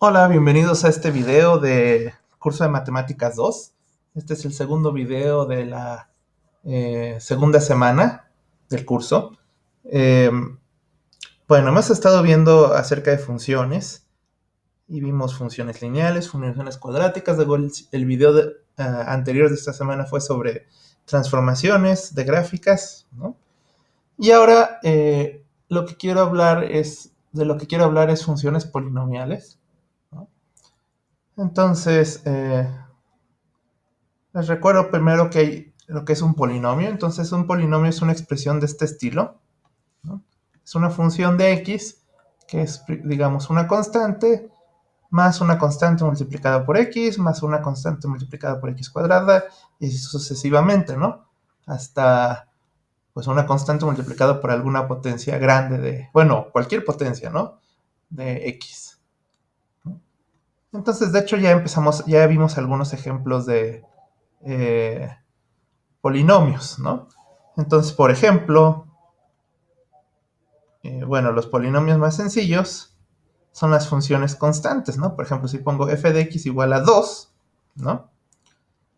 Hola, bienvenidos a este video de curso de Matemáticas 2. Este es el segundo video de la segunda semana del curso. Eh, bueno, hemos estado viendo acerca de funciones y vimos funciones lineales, funciones cuadráticas. Luego el video anterior de esta semana fue sobre transformaciones de gráficas, ¿no? Y ahora de lo que quiero hablar es funciones polinomiales, ¿no? Entonces, les recuerdo primero que hay lo que es un polinomio. Entonces, un polinomio es una expresión de este estilo, ¿no? Es una función de x que es, digamos, una constante más una constante multiplicada por x más una constante multiplicada por x cuadrada y sucesivamente, ¿no? Hasta, pues, una constante multiplicada por alguna potencia grande bueno, cualquier potencia, ¿no? De x, ¿no? Entonces, de hecho, ya vimos algunos ejemplos de eh, polinomios, ¿no? Entonces, por ejemplo, bueno, los polinomios más sencillos son las funciones constantes, ¿no? Por ejemplo, si pongo f de x igual a 2, ¿no?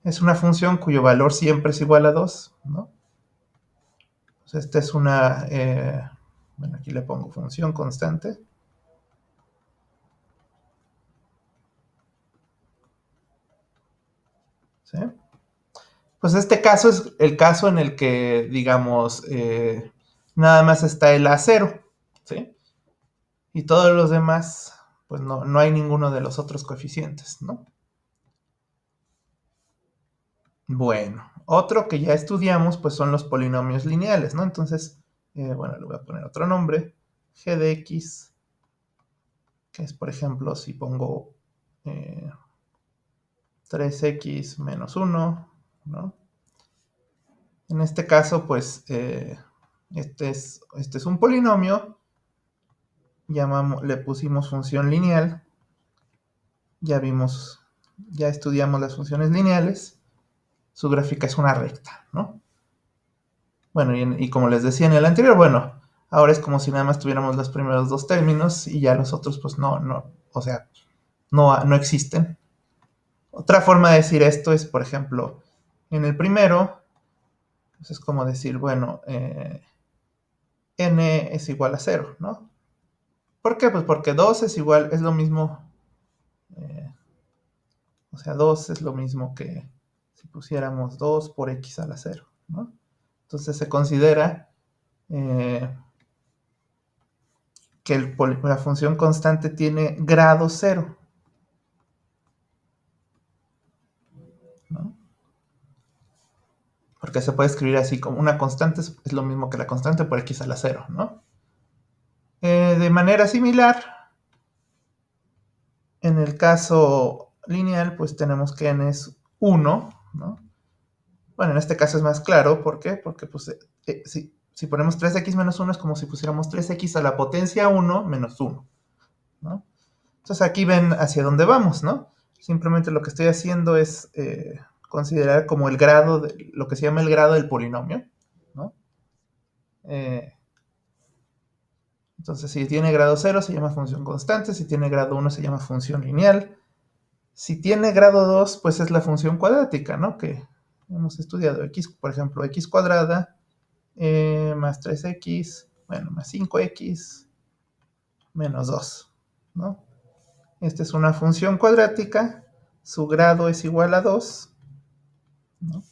Es una función cuyo valor siempre es igual a 2, ¿no? Pues esta es bueno, aquí le pongo función constante, ¿sí? Pues este caso es el caso en el que, digamos, nada más está el a0, ¿sí? Y todos los demás, pues no hay ninguno de los otros coeficientes, ¿no? Bueno, otro que ya estudiamos, pues son los polinomios lineales, ¿no? Entonces, bueno, le voy a poner otro nombre, g de x, que es, por ejemplo, si pongo 3x menos 1, ¿no? En este caso, pues, este es un polinomio, le pusimos función lineal, ya estudiamos las funciones lineales, su gráfica es una recta, ¿no? Bueno, y como les decía en el anterior, bueno, ahora es como si nada más tuviéramos los primeros dos términos y ya los otros, pues o sea, no existen. Otra forma de decir esto es, por ejemplo, en el primero, pues es como decir, bueno, n es igual a 0, ¿no? ¿Por qué? Pues porque 2 es lo mismo, eh, o sea, 2 es lo mismo que si pusiéramos 2 por x a la 0, ¿no? Entonces se considera que la función constante tiene grado 0, ¿no? Porque se puede escribir así como una constante es lo mismo que la constante por x a la 0, ¿no? De manera similar, en el caso lineal, pues tenemos que n es 1, ¿no? Bueno, en este caso es más claro, ¿por qué? Porque pues, si ponemos 3x menos 1 es como si pusiéramos 3x a la potencia 1 menos 1, ¿no? Entonces aquí ven hacia dónde vamos, ¿no? Simplemente lo que estoy haciendo es considerar como el grado, lo que se llama el grado del polinomio, ¿no? Entonces, si tiene grado 0 se llama función constante, si tiene grado 1 se llama función lineal. Si tiene grado 2, pues es la función cuadrática, ¿no? Que hemos estudiado. X, por ejemplo, x cuadrada más 3x, bueno, más 5x menos 2, ¿no? Esta es una función cuadrática, su grado es igual a 2, ¿no?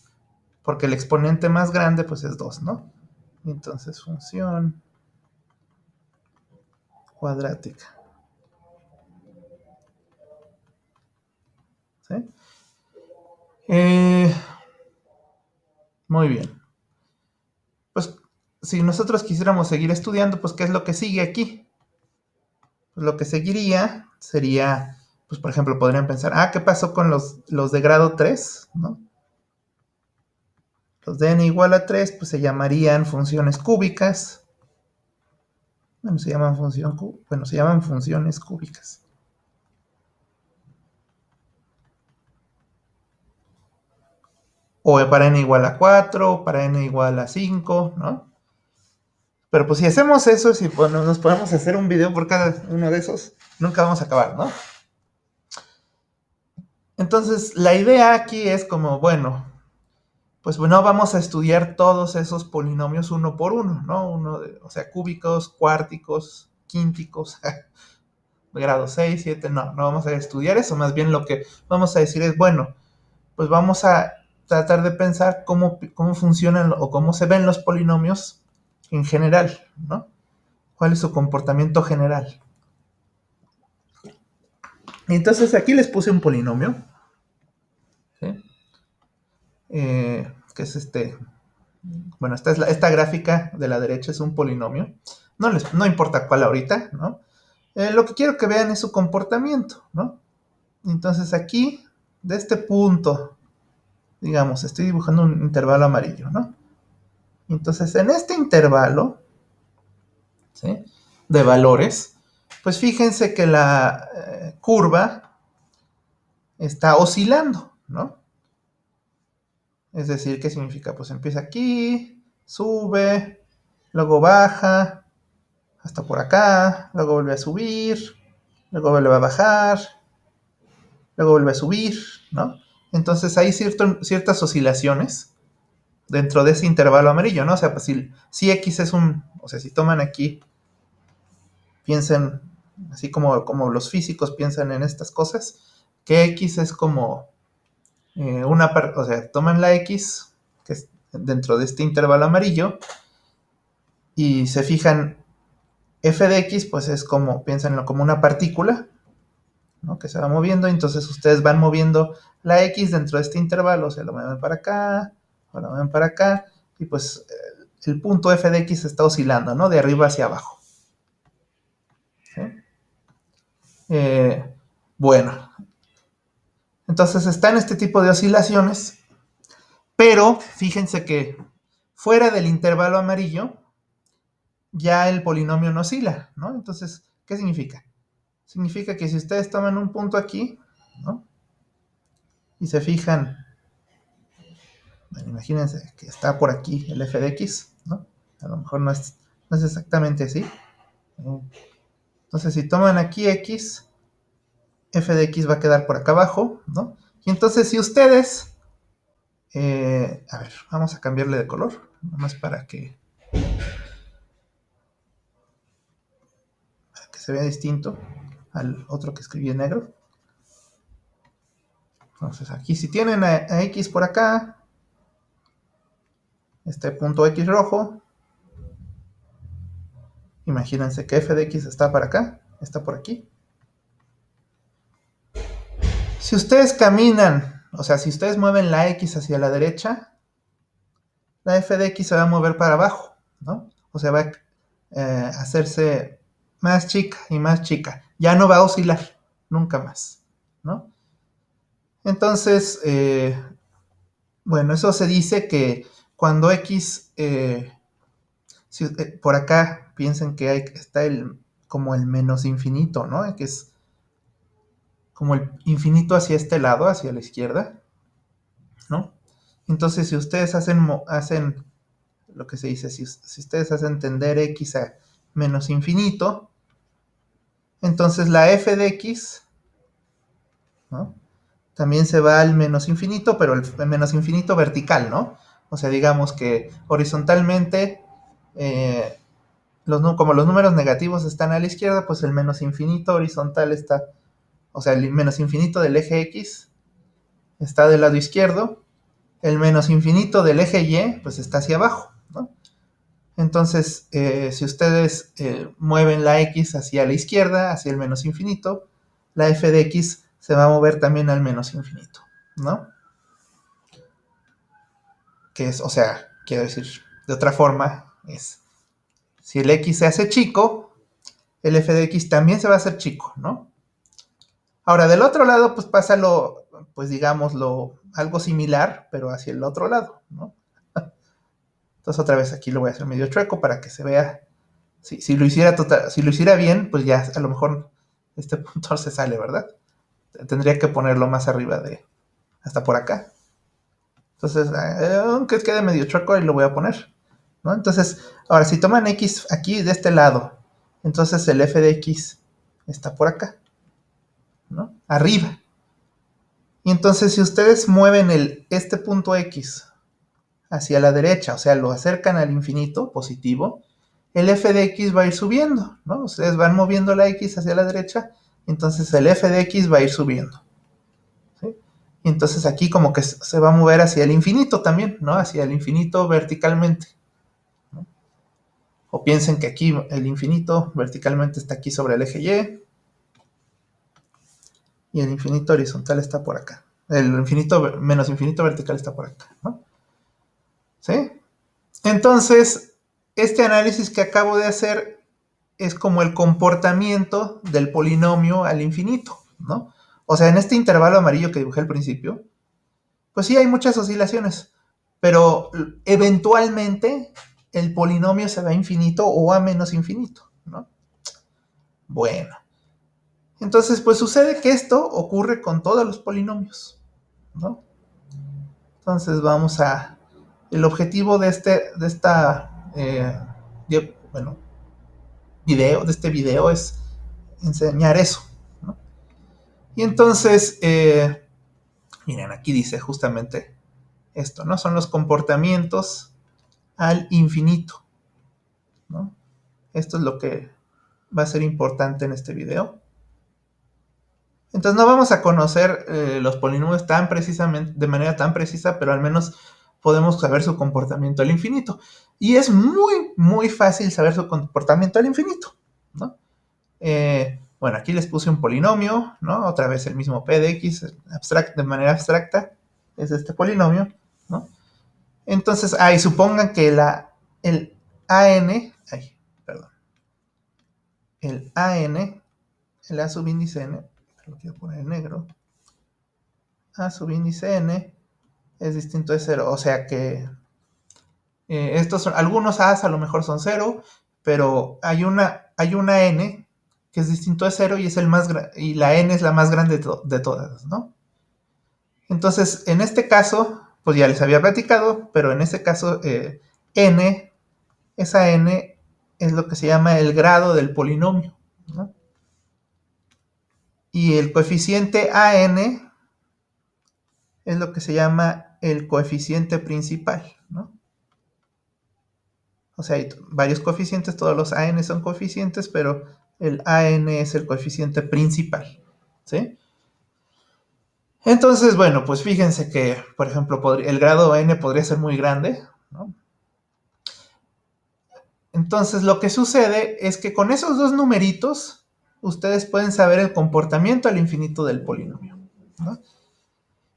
Porque el exponente más grande, pues es 2, ¿no? Entonces, función cuadrática, ¿sí? Eh, muy bien. Pues si nosotros quisiéramos seguir estudiando, pues ¿qué es lo que sigue aquí? Pues lo que seguiría sería, pues por ejemplo, podrían pensar, ¿qué pasó con los de grado 3? ¿No? Los de n igual a 3, pues se llamarían funciones cúbicas. Bueno, se llaman funciones cúbicas. O para n igual a 4, o para n igual a 5, ¿no? Pero pues si hacemos eso, si nos podemos hacer un video por cada uno de esos, nunca vamos a acabar, ¿no? Entonces, la idea aquí es como, bueno, pues no vamos a estudiar todos esos polinomios uno por uno, ¿no? O sea, cúbicos, cuárticos, quínticos, grado 6, 7, no vamos a estudiar eso, más bien lo que vamos a decir es, bueno, pues vamos a tratar de pensar cómo funcionan o cómo se ven los polinomios en general, ¿no? ¿Cuál es su comportamiento general? Y entonces aquí les puse un polinomio, ¿sí? Que es bueno, esta gráfica de la derecha es un polinomio, no importa cuál ahorita, ¿no? Lo que quiero que vean es su comportamiento, ¿no? Entonces aquí, de este punto, digamos, estoy dibujando un intervalo amarillo, ¿no? Entonces en este intervalo, ¿sí?, de valores, pues fíjense que la curva está oscilando, ¿no? Es decir, ¿qué significa? Pues empieza aquí, sube, luego baja, hasta por acá, luego vuelve a subir, luego vuelve a bajar, luego vuelve a subir, ¿no? Entonces hay ciertas oscilaciones dentro de ese intervalo amarillo, ¿no? O sea, pues si X es o sea, si toman aquí, piensen, así como los físicos piensan en estas cosas, que X es como o sea, toman la X, que es dentro de este intervalo amarillo, y se fijan, f de X, pues es como, piénsenlo como una partícula, ¿no?, que se va moviendo, entonces ustedes van moviendo la X dentro de este intervalo, o sea, lo mueven para acá, o lo mueven para acá, y pues el punto f de X está oscilando, ¿no?, de arriba hacia abajo. ¿Sí? Bueno, entonces están este tipo de oscilaciones, pero fíjense que fuera del intervalo amarillo ya el polinomio no oscila, ¿no? Entonces, ¿qué significa? Significa que si ustedes toman un punto aquí, ¿no?, y se fijan, bueno, imagínense que está por aquí el f de x, ¿no? A lo mejor no es exactamente así. Entonces, si toman aquí x, f de x va a quedar por acá abajo, ¿no? Y entonces, si ustedes, a ver, vamos a cambiarle de color, nomás para que se vea distinto al otro que escribí en negro. Entonces, aquí si tienen a x por acá, este punto x rojo, imagínense que f de x está para acá, está por aquí. Si ustedes caminan, o sea, si ustedes mueven la x hacia la derecha, la f de x se va a mover para abajo, ¿no? O sea, va a hacerse más chica y más chica. Ya no va a oscilar, nunca más, ¿no? Entonces, bueno, eso se dice que cuando x, por acá piensen que está como el menos infinito, ¿no? Que es como el infinito hacia este lado, hacia la izquierda, ¿no? Entonces, si ustedes hacen lo que se dice, si ustedes hacen tender x a menos infinito, entonces la f de x, ¿no?, también se va al menos infinito, pero el menos infinito vertical, ¿no? O sea, digamos que horizontalmente, como los números negativos están a la izquierda, pues el menos infinito horizontal está, o sea, el menos infinito del eje x está del lado izquierdo, el menos infinito del eje y, pues está hacia abajo, ¿no? Entonces, si ustedes mueven la x hacia la izquierda, hacia el menos infinito, la f de x se va a mover también al menos infinito, ¿no? Que es, o sea, quiero decir, de otra forma, es, si el x se hace chico, el f de x también se va a hacer chico, ¿no? Ahora, del otro lado, pues pasa pues digámoslo, algo similar, pero hacia el otro lado, ¿no? Entonces otra vez aquí lo voy a hacer medio chueco para que se vea. Si lo hiciera bien, pues ya a lo mejor este punto se sale, ¿verdad? Tendría que ponerlo más arriba hasta por acá. Entonces, aunque quede medio chueco, ahí lo voy a poner, ¿no? Entonces, ahora si toman x aquí de este lado, entonces el f de x está por acá, ¿no? Arriba. Y entonces si ustedes mueven este punto X hacia la derecha, o sea, lo acercan al infinito positivo, el f de x va a ir subiendo, ¿no? Ustedes van moviendo la x hacia la derecha, entonces el f de x va a ir subiendo, ¿sí? Y entonces aquí como que se va a mover hacia el infinito también, ¿no? Hacia el infinito verticalmente, ¿no? O piensen que aquí el infinito verticalmente está aquí sobre el eje y el infinito horizontal está por acá. El infinito menos infinito vertical está por acá, ¿no? ¿Sí? Entonces, este análisis que acabo de hacer es como el comportamiento del polinomio al infinito, ¿no? O sea, en este intervalo amarillo que dibujé al principio, pues sí hay muchas oscilaciones, pero eventualmente el polinomio se va a infinito o a menos infinito, ¿no? Bueno, entonces pues sucede que esto ocurre con todos los polinomios, ¿no? Entonces vamos a... El objetivo de bueno, de este video es enseñar eso, ¿no? Y entonces, miren, aquí dice justamente esto, ¿no? Son los comportamientos al infinito, ¿no? Esto es lo que va a ser importante en este video. Entonces no vamos a conocer los polinomios tan precisamente, de manera tan precisa, pero al menos podemos saber su comportamiento al infinito. Y es muy, muy fácil saber su comportamiento al infinito, ¿no? Bueno, aquí les puse un polinomio, ¿no? Otra vez el mismo p de x, de manera abstracta, es este polinomio, ¿no? Entonces, supongan que el AN, perdón, el AN, el A subíndice N, lo quiero poner en negro, A subíndice N es distinto de 0, o sea que estos son, algunos A's a lo mejor son 0, pero hay una N que es distinto de 0 y es y la N es la más grande de todas, ¿no? Entonces, en este caso, pues ya les había platicado, pero en este caso, N, esa N es lo que se llama el grado del polinomio, ¿no? Y el coeficiente AN es lo que se llama el coeficiente principal, ¿no? O sea, hay varios coeficientes, todos los AN son coeficientes, pero el AN es el coeficiente principal, ¿sí? Entonces, bueno, pues fíjense que, por ejemplo, el grado N podría ser muy grande, ¿no? Entonces, lo que sucede es que con esos dos numeritos, ustedes pueden saber el comportamiento al infinito del polinomio, ¿no?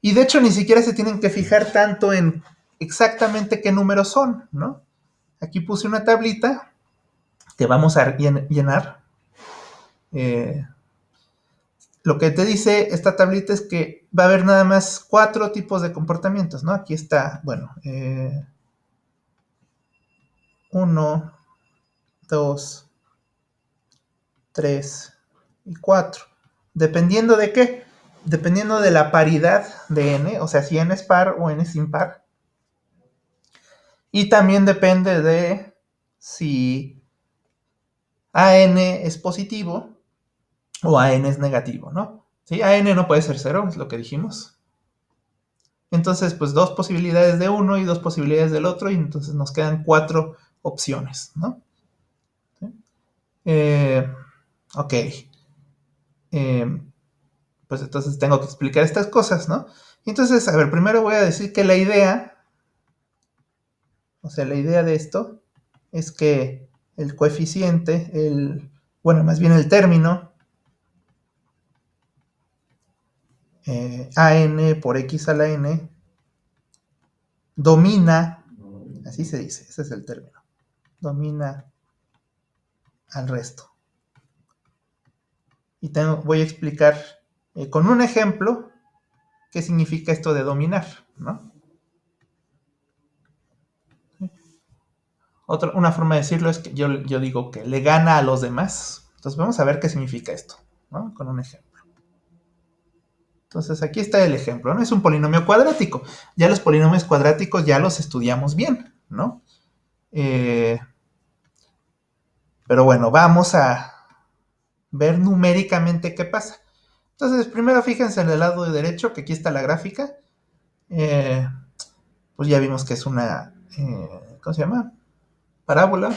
Y de hecho, ni siquiera se tienen que fijar tanto en exactamente qué números son, ¿no? Aquí puse una tablita que vamos a llenar. Lo que te dice esta tablita es que va a haber nada más 4 tipos de comportamientos, ¿no? Aquí está, bueno, 1, 2, 3 y 4. ¿Dependiendo de qué? Dependiendo de la paridad de n, o sea, si n es par o n es impar. Y también depende de si AN es positivo o AN es negativo, ¿no? ¿Sí? AN no puede ser 0, es lo que dijimos. Entonces, pues 2 posibilidades de uno y 2 posibilidades del otro, y entonces nos quedan 4 opciones, ¿no? ¿Sí? Ok. Pues entonces tengo que explicar estas cosas, ¿no? Entonces, a ver, primero voy a decir que la idea de esto es que el coeficiente, bueno, más bien el término, AN por X a la N, domina, así se dice, ese es el término, domina al resto. Y voy a explicar con un ejemplo qué significa esto de dominar, ¿no? Una forma de decirlo es que yo digo que le gana a los demás. Entonces vamos a ver qué significa esto, ¿no? Con un ejemplo. Entonces aquí está el ejemplo, ¿no? Es un polinomio cuadrático. Ya los polinomios cuadráticos ya los estudiamos bien, ¿no? Pero bueno, vamos a ver numéricamente qué pasa. Entonces, primero fíjense en el lado derecho, que aquí está la gráfica. Pues ya vimos que es una, ¿cómo se llama? Parábola.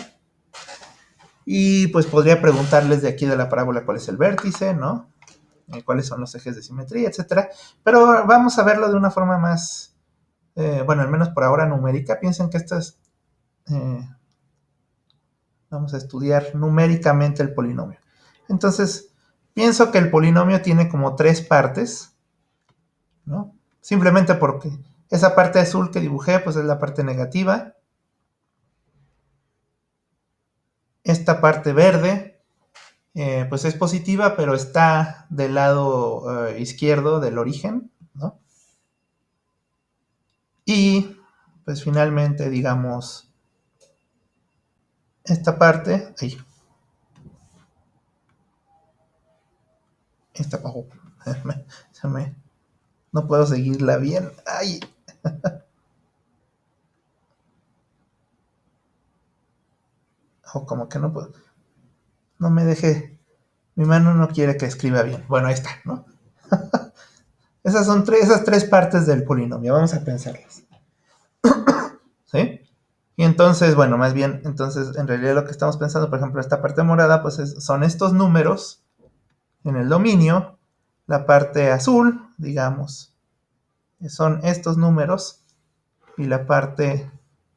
Y pues podría preguntarles de aquí de la parábola cuál es el vértice, ¿no? Cuáles son los ejes de simetría, etcétera. Pero vamos a verlo de una forma más, bueno, al menos por ahora numérica. Piensen que esto es, vamos a estudiar numéricamente el polinomio. Entonces, pienso que el polinomio tiene como tres partes, ¿no? Simplemente porque esa parte azul que dibujé, pues es la parte negativa. Esta parte verde, pues es positiva, pero está del lado izquierdo del origen, ¿no? Y, pues finalmente, digamos, esta parte, ahí, esta, oh, no puedo seguirla bien, ay, oh, como que no puedo, no me deje, mi mano no quiere que escriba bien, bueno, ahí está, ¿no? Esas tres partes del polinomio, vamos a pensarlas, ¿sí? Y entonces, bueno, más bien, entonces, en realidad lo que estamos pensando, por ejemplo, esta parte morada, pues son estos números en el dominio, la parte azul, digamos, son estos números, y la parte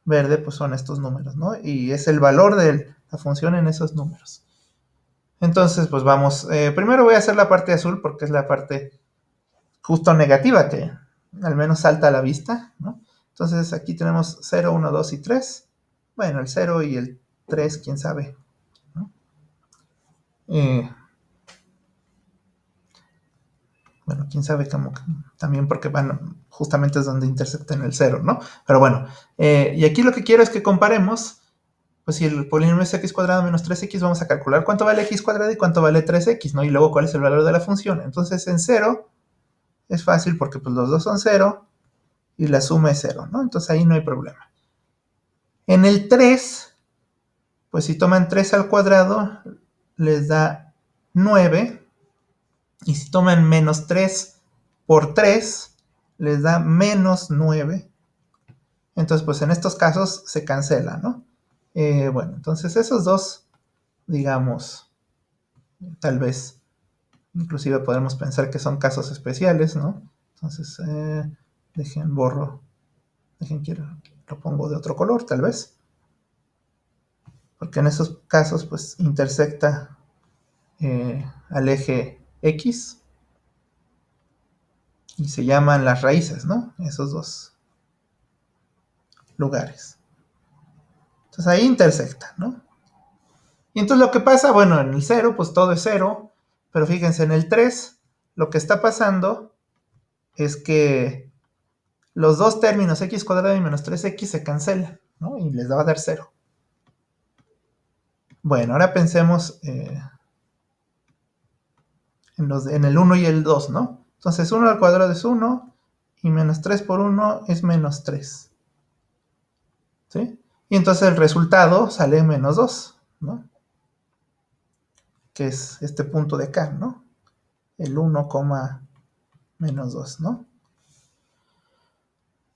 verde, pues son estos números, ¿no? Y es el valor de la función en esos números. Entonces, pues vamos, primero voy a hacer la parte azul porque es la parte justo negativa que al menos salta a la vista, ¿no? Entonces aquí tenemos 0, 1, 2 y 3. Bueno, el 0 y el 3, quién sabe, ¿no? Bueno, quién sabe cómo, también porque van, justamente es donde intersectan el 0, ¿no? Pero bueno, y aquí lo que quiero es que comparemos, pues si el polinomio es x cuadrado menos 3x, vamos a calcular cuánto vale x cuadrado y cuánto vale 3x, ¿no? Y luego cuál es el valor de la función. Entonces en 0 es fácil porque pues los dos son 0 y la suma es 0, ¿no? Entonces ahí no hay problema. En el 3, pues si toman 3 al cuadrado, les da 9. Y si toman menos 3 por 3, les da menos 9. Entonces, pues en estos casos se cancela, ¿no? Bueno, entonces esos dos, digamos, tal vez, inclusive podemos pensar que son casos especiales, ¿no? Entonces, borro, quiero, lo pongo de otro color, tal vez. Porque en esos casos, pues, intersecta al eje X y se llaman las raíces, ¿no? Esos dos lugares. Entonces ahí intersecta, ¿no? Y entonces lo que pasa, bueno, en el 0, pues todo es 0, pero fíjense, en el 3, lo que está pasando es que los dos términos x cuadrado y menos 3x se cancelan, ¿no? Y les va a dar 0. Bueno, ahora pensemos en el 1 y el 2, ¿no? Entonces 1 al cuadrado es 1 y menos 3 por 1 es menos 3. ¿Sí? Y entonces el resultado sale menos 2, ¿no? Que es este punto de acá, ¿no? El 1, menos 2, ¿no?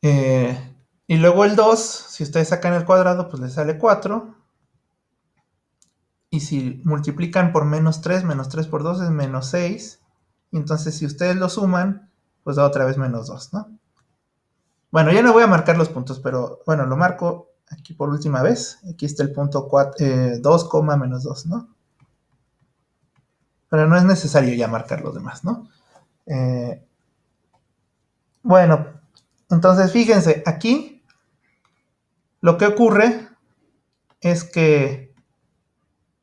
Y luego el 2, si ustedes sacan el cuadrado, pues les sale 4. Y si multiplican por menos 3 por 2 es menos 6. Y entonces si ustedes lo suman, pues da otra vez menos 2, ¿no? Bueno, ya no voy a marcar los puntos, pero bueno, lo marco aquí por última vez. Aquí está el punto 2, menos 2, ¿no? Pero no es necesario ya marcar los demás, ¿no? Bueno, entonces fíjense, aquí lo que ocurre es que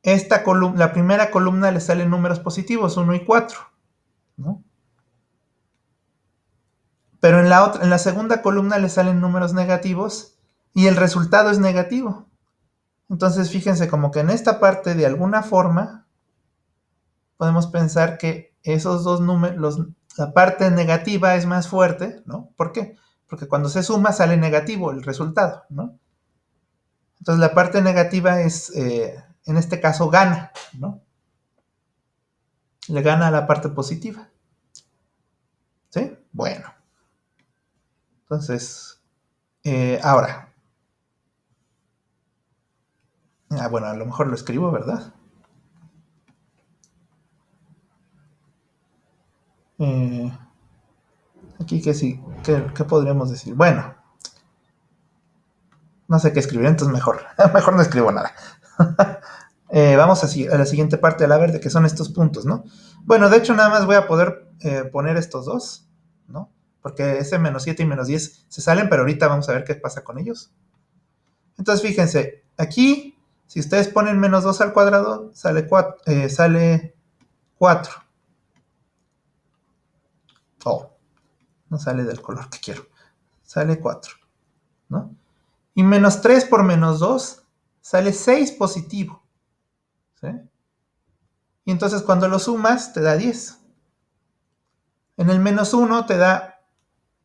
la primera columna le salen números positivos, 1 y 4, ¿no? Pero en la segunda columna le salen números negativos y el resultado es negativo. Entonces fíjense como que en esta parte de alguna forma podemos pensar que esos dos números, la parte negativa es más fuerte, ¿no? ¿Por qué? Porque cuando se suma sale negativo el resultado, ¿no? Entonces la parte negativa es, en este caso, gana, ¿no? Le gana a la parte positiva. Bueno, entonces, ahora. Bueno, a lo mejor lo escribo, ¿verdad? Aquí que sí, ¿qué podríamos decir? Bueno, no sé qué escribir, entonces mejor, mejor no escribo nada. Vamos a la siguiente parte de la verde, que son estos puntos, ¿no? Bueno, de hecho nada más voy a poder poner estos dos, ¿no? Porque ese menos 7 y menos 10 se salen, pero ahorita vamos a ver qué pasa con ellos. Entonces fíjense, aquí, si ustedes ponen menos 2 al cuadrado, sale 4. Sale 4. Oh, no sale del color que quiero. Sale 4, ¿no? Y menos 3 por menos 2 sale 6 positivo. ¿Sí? Y entonces cuando lo sumas te da 10. En el menos 1 te da,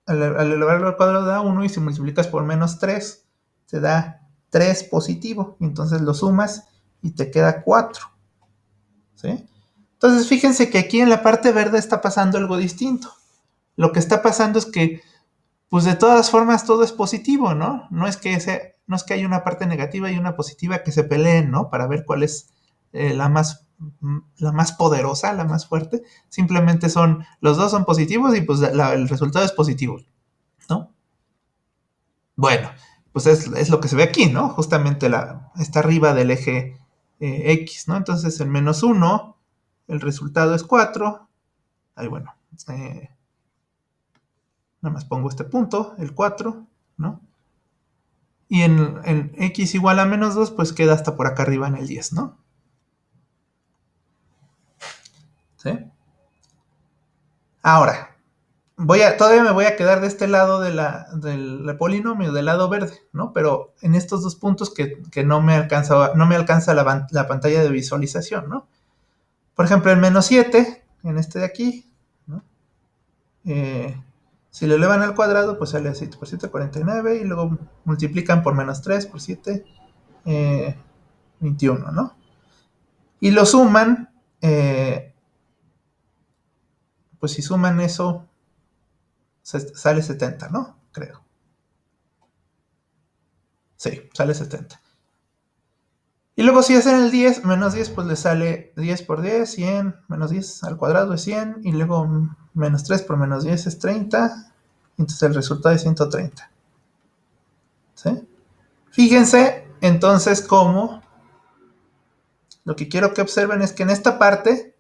al elevarlo al cuadrado da 1 y si multiplicas por menos 3 te da 3 positivo. Y entonces lo sumas y te queda 4. ¿Sí? Entonces fíjense que aquí en la parte verde está pasando algo distinto. Lo que está pasando es que, pues de todas formas todo es positivo, ¿no? No es que haya una parte negativa y una positiva que se peleen, ¿no? Para ver cuál es la más poderosa, la más fuerte. Simplemente los dos son positivos y pues el resultado es positivo, ¿no? Bueno, pues es lo que se ve aquí, ¿no? Justamente está arriba del eje X, ¿no? Entonces el menos 1, el resultado es 4. Ahí bueno, nada más pongo este punto, el 4, ¿no? Y en X igual a menos 2, pues queda hasta por acá arriba en el 10, ¿no? ¿Sí? Ahora, todavía me voy a quedar de este lado del polinomio, del lado verde, ¿no? Pero en estos dos puntos que no me alcanza la pantalla de visualización, ¿no? Por ejemplo, el menos 7, en este de aquí, ¿no? Si lo elevan al cuadrado, pues sale 7 por 7, 49, y luego multiplican por menos 3 por 7, 21, ¿no? Y lo suman, pues si suman eso, sale 70, ¿no? Creo. Sí, sale 70. Y luego si hacen el 10, menos 10, pues le sale 10 por 10, 100, menos 10 al cuadrado es 100, y luego menos 3 por menos 10 es 30, entonces el resultado es 130. ¿Sí? Fíjense entonces cómo lo que quiero que observen es que en esta parte,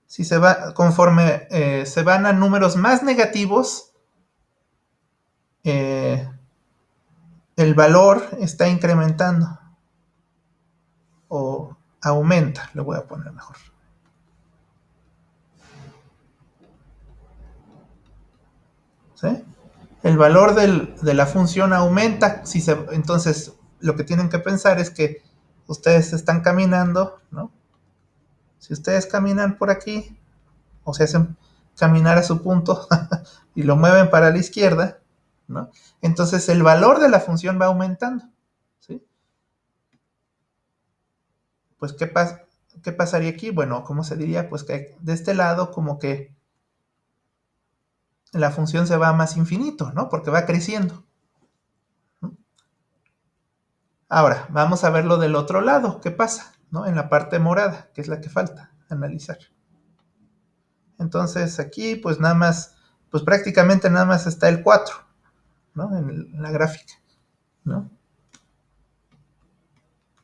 si conforme se van a números más negativos, el valor está incrementando o aumenta, le voy a poner mejor. ¿Sí? El valor de la función aumenta. Entonces, lo que tienen que pensar es que ustedes están caminando, ¿no? Si ustedes caminan por aquí, o se hacen caminar a su punto y lo mueven para la izquierda, ¿no? Entonces el valor de la función va aumentando, ¿sí? Pues, ¿qué pasaría aquí? Bueno, ¿cómo se diría? Pues que de este lado como que la función se va a más infinito, ¿no? Porque va creciendo. Ahora, vamos a verlo del otro lado, ¿qué pasa? ¿No? En la parte morada, que es la que falta analizar. Entonces aquí pues nada más, pues prácticamente nada más está el 4, ¿no? En la gráfica, ¿no?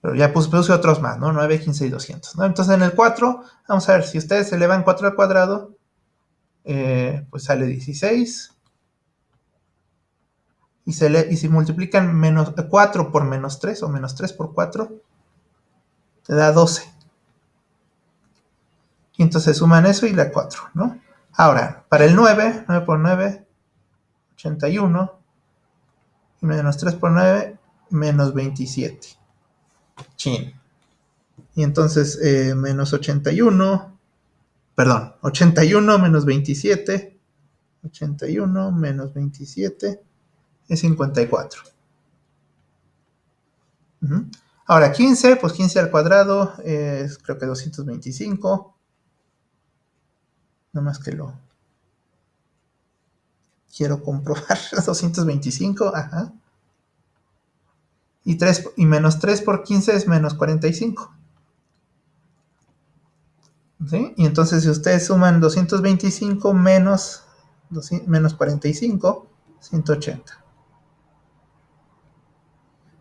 Pero ya puse otros más, ¿no? 9, 15 y 200, ¿no? Entonces en el 4, vamos a ver, si ustedes elevan 4 al cuadrado, pues sale 16. Y si multiplican 4 por menos 3 o menos 3 por 4, te da 12. Y entonces suman eso y la 4, ¿no? Ahora, para el 9, 9 por 9, 81. Y menos 3 por 9, menos 27. Chin. Y entonces, menos 81. Perdón, 81 menos 27. 81 menos 27 es 54. Ahora 15, pues 15 al cuadrado es creo que 225. Nada más que quiero comprobar, 225, ajá. Y menos 3 por 15 es menos 45. ¿Sí? Y entonces si ustedes suman 225 menos 45, 180.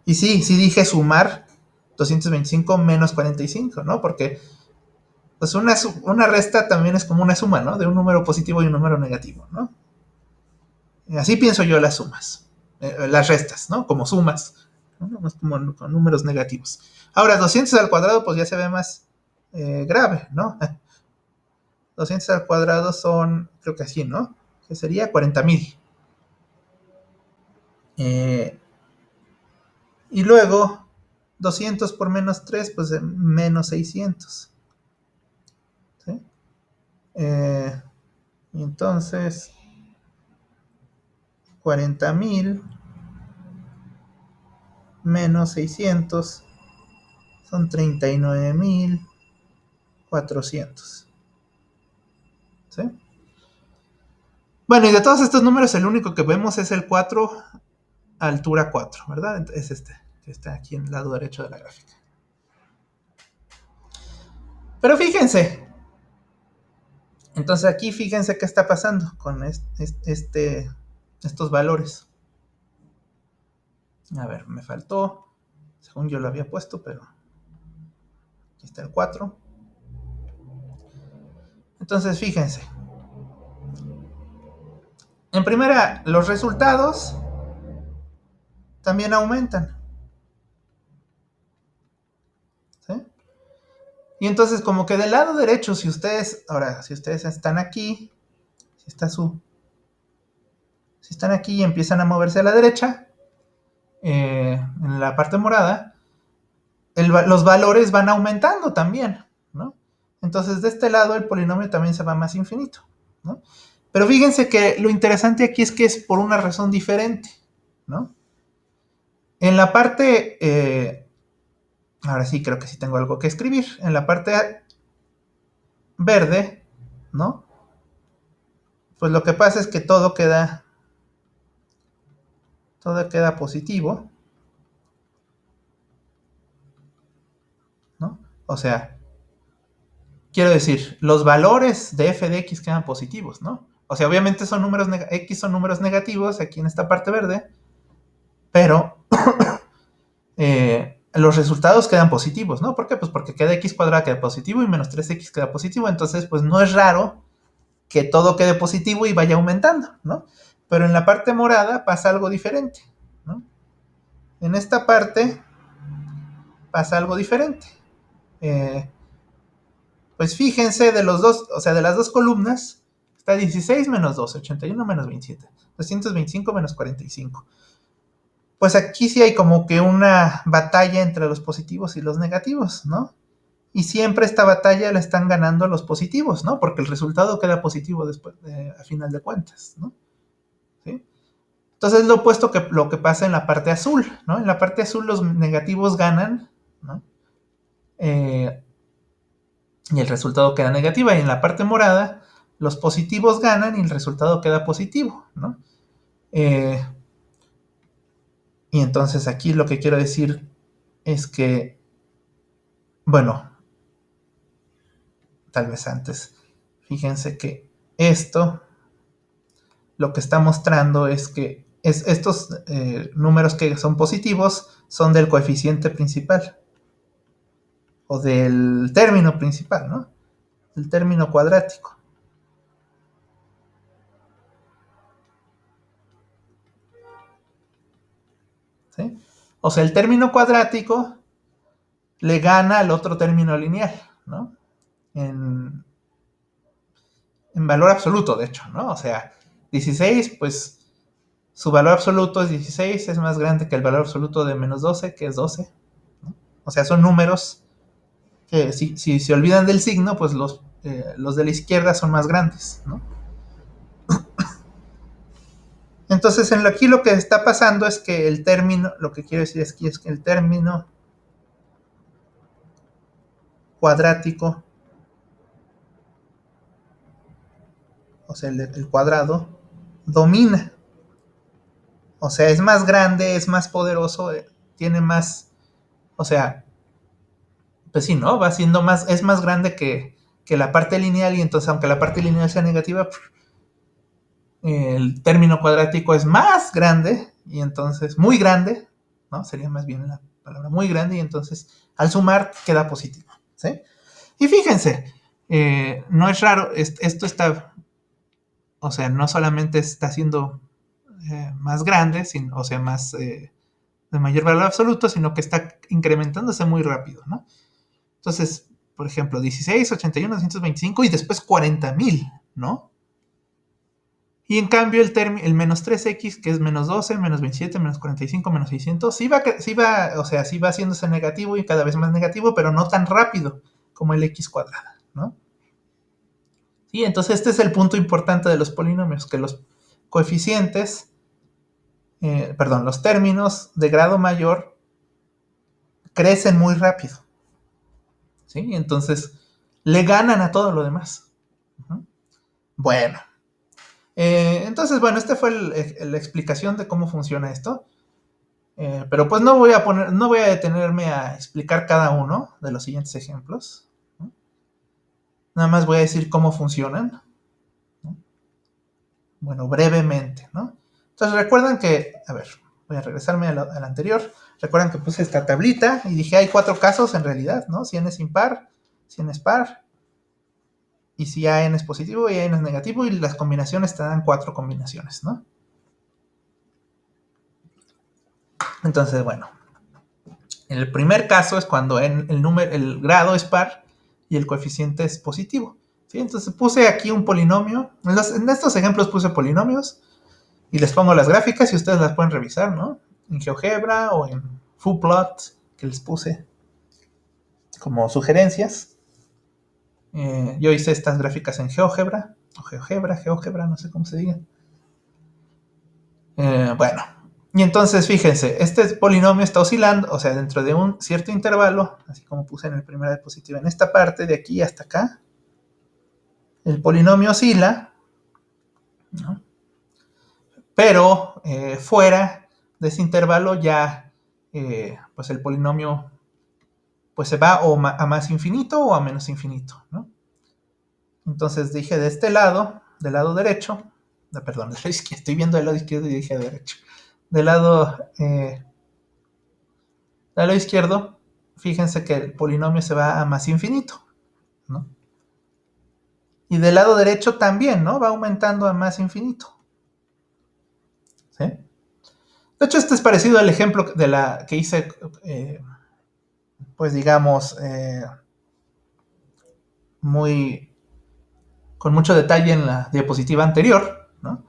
Y sí dije sumar 225 menos 45, ¿no? Porque pues una resta también es como una suma, ¿no? De un número positivo y un número negativo, ¿no? Así pienso yo las sumas, las restas, ¿no? Como sumas, ¿no? Como con números negativos. Ahora, 200 al cuadrado, pues ya se ve más grave, ¿no? 200 al cuadrado son, creo que así, ¿no? Que sería 40,000. Y luego, 200 por menos 3, pues menos 600. ¿Sí? Y entonces, 40,000 menos 600 son 39,400. ¿Sí? Bueno, y de todos estos números, el único que vemos es el 4, altura 4, ¿verdad? Es este, que está aquí en el lado derecho de la gráfica. Pero fíjense, entonces aquí fíjense qué está pasando con estos valores. A ver, me faltó, según yo lo había puesto, pero aquí está el 4. Entonces fíjense, en primera, los resultados también aumentan. ¿Sí? Y entonces como que del lado derecho, si ustedes están aquí, si están aquí y empiezan a moverse a la derecha, en la parte morada, los valores van aumentando también, ¿no? Entonces de este lado el polinomio también se va más infinito, ¿no? Pero fíjense que lo interesante aquí es que es por una razón diferente, ¿no? En la parte, ahora sí creo que sí tengo algo que escribir, en la parte verde, ¿no? Pues lo que pasa es que todo queda positivo, ¿no? O sea, quiero decir, los valores de f de x quedan positivos, ¿no? O sea, obviamente x son números negativos aquí en esta parte verde, pero los resultados quedan positivos, ¿no? ¿Por qué? Pues porque cada x cuadrada queda positivo y menos 3x queda positivo, entonces pues no es raro que todo quede positivo y vaya aumentando, ¿no? Pero en la parte morada pasa algo diferente, ¿no? En esta parte pasa algo diferente. Pues fíjense, de los dos, o sea, de las dos columnas, está 16 menos 12, 81 menos 27, 225 menos 45. Pues aquí sí hay como que una batalla entre los positivos y los negativos, ¿no? Y siempre esta batalla la están ganando los positivos, ¿no? Porque el resultado queda positivo después, a final de cuentas, ¿no? ¿Sí? Entonces es lo opuesto que lo que pasa en la parte azul, ¿no? En la parte azul los negativos ganan, ¿no? Y el resultado queda negativa. Y en la parte morada, los positivos ganan y el resultado queda positivo, ¿no? Eh, y entonces aquí lo que quiero decir es que, bueno, tal vez antes, fíjense que esto lo que está mostrando es que estos números que son positivos son del coeficiente principal o del término principal, ¿no? El término cuadrático. ¿Sí? O sea, el término cuadrático le gana al otro término lineal, ¿no? En, en valor absoluto, de hecho, ¿no? O sea, 16, pues su valor absoluto es 16, es más grande que el valor absoluto de menos 12, que es 12, ¿no? O sea, son números que si se olvidan del signo, pues los de la izquierda son más grandes, ¿no? Entonces, aquí lo que está pasando es que el término, lo que quiero decir aquí es que el término cuadrático, o sea, el cuadrado, domina. O sea, es más grande, es más poderoso, tiene más, o sea, pues sí, ¿no? Va siendo más, es más grande que la parte lineal y entonces aunque la parte lineal sea negativa, el término cuadrático es más grande y entonces muy grande, ¿no? Sería más bien la palabra muy grande y entonces al sumar queda positivo, ¿sí? Y fíjense, no es raro, esto está, o sea, no solamente está siendo más grande, o sea, más de mayor valor absoluto, sino que está incrementándose muy rápido, ¿no? Entonces, por ejemplo, 16, 81, 225 y después 40,000, ¿no? Y en cambio el menos 3x, que es menos 12, menos 27, menos 45, menos 600, o sea, sí va haciéndose negativo y cada vez más negativo, pero no tan rápido como el x cuadrada, ¿no? Sí, entonces este es el punto importante de los polinomios, que los coeficientes, perdón, los términos de grado mayor crecen muy rápido, ¿sí? Entonces le ganan a todo lo demás. Uh-huh. Bueno, entonces, bueno, esta fue la explicación de cómo funciona esto. Pero pues no voy a detenerme a explicar cada uno de los siguientes ejemplos, ¿no? Nada más voy a decir cómo funcionan, ¿no? Bueno, brevemente, ¿no? Entonces recuerdan que, a ver, voy a regresarme al anterior. Recuerdan que puse esta tablita y dije hay 4 casos en realidad, ¿no? Si n es impar, si n es par, y si a n es positivo y a n es negativo, y las combinaciones te dan 4 combinaciones, ¿no? Entonces, bueno, el primer caso es cuando el grado es par y el coeficiente es positivo, ¿sí? Entonces puse aquí un polinomio. En estos ejemplos puse polinomios y les pongo las gráficas y ustedes las pueden revisar, ¿no? En GeoGebra o en Fuplot, que les puse como sugerencias. Yo hice estas gráficas en GeoGebra, o GeoGebra, no sé cómo se diga. Bueno, y entonces fíjense, este polinomio está oscilando, o sea, dentro de un cierto intervalo, así como puse en el primera diapositiva, en esta parte de aquí hasta acá, el polinomio oscila, ¿no? Pero fuera de ese intervalo ya, pues el polinomio pues se va o a más infinito o a menos infinito, ¿no? Entonces dije de este lado, del lado derecho, perdón, del lado izquierdo, estoy viendo del lado izquierdo y dije derecho, del lado izquierdo, fíjense que el polinomio se va a más infinito, ¿no? Y del lado derecho también, ¿no? Va aumentando a más infinito, ¿sí? De hecho, este es parecido al ejemplo de la que hice, pues digamos, muy con mucho detalle en la diapositiva anterior, ¿no?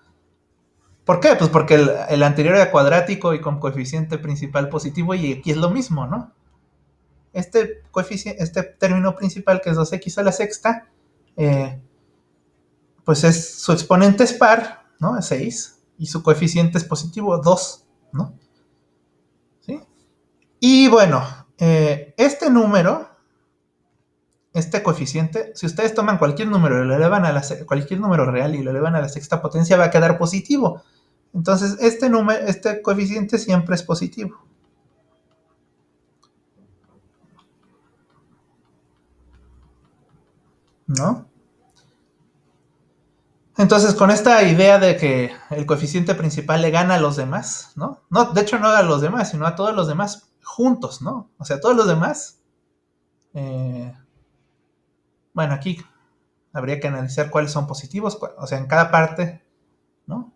¿Por qué? Pues porque el anterior era cuadrático y con coeficiente principal positivo y aquí es lo mismo, ¿no? Este término principal que es 2x a la sexta, pues su exponente es par, ¿no? Es 6, y su coeficiente es positivo, 2, ¿no? ¿Sí? Y bueno, este número, este coeficiente, si ustedes toman cualquier número y lo elevan cualquier número real y lo elevan a la sexta potencia, va a quedar positivo. Entonces, este coeficiente siempre es positivo, ¿no? Entonces, con esta idea de que el coeficiente principal le gana a los demás, ¿no? No, de hecho, no a los demás, sino a todos los demás juntos, ¿no? O sea, todos los demás. Eh, bueno, aquí habría que analizar cuáles son positivos, o sea, en cada parte, ¿no?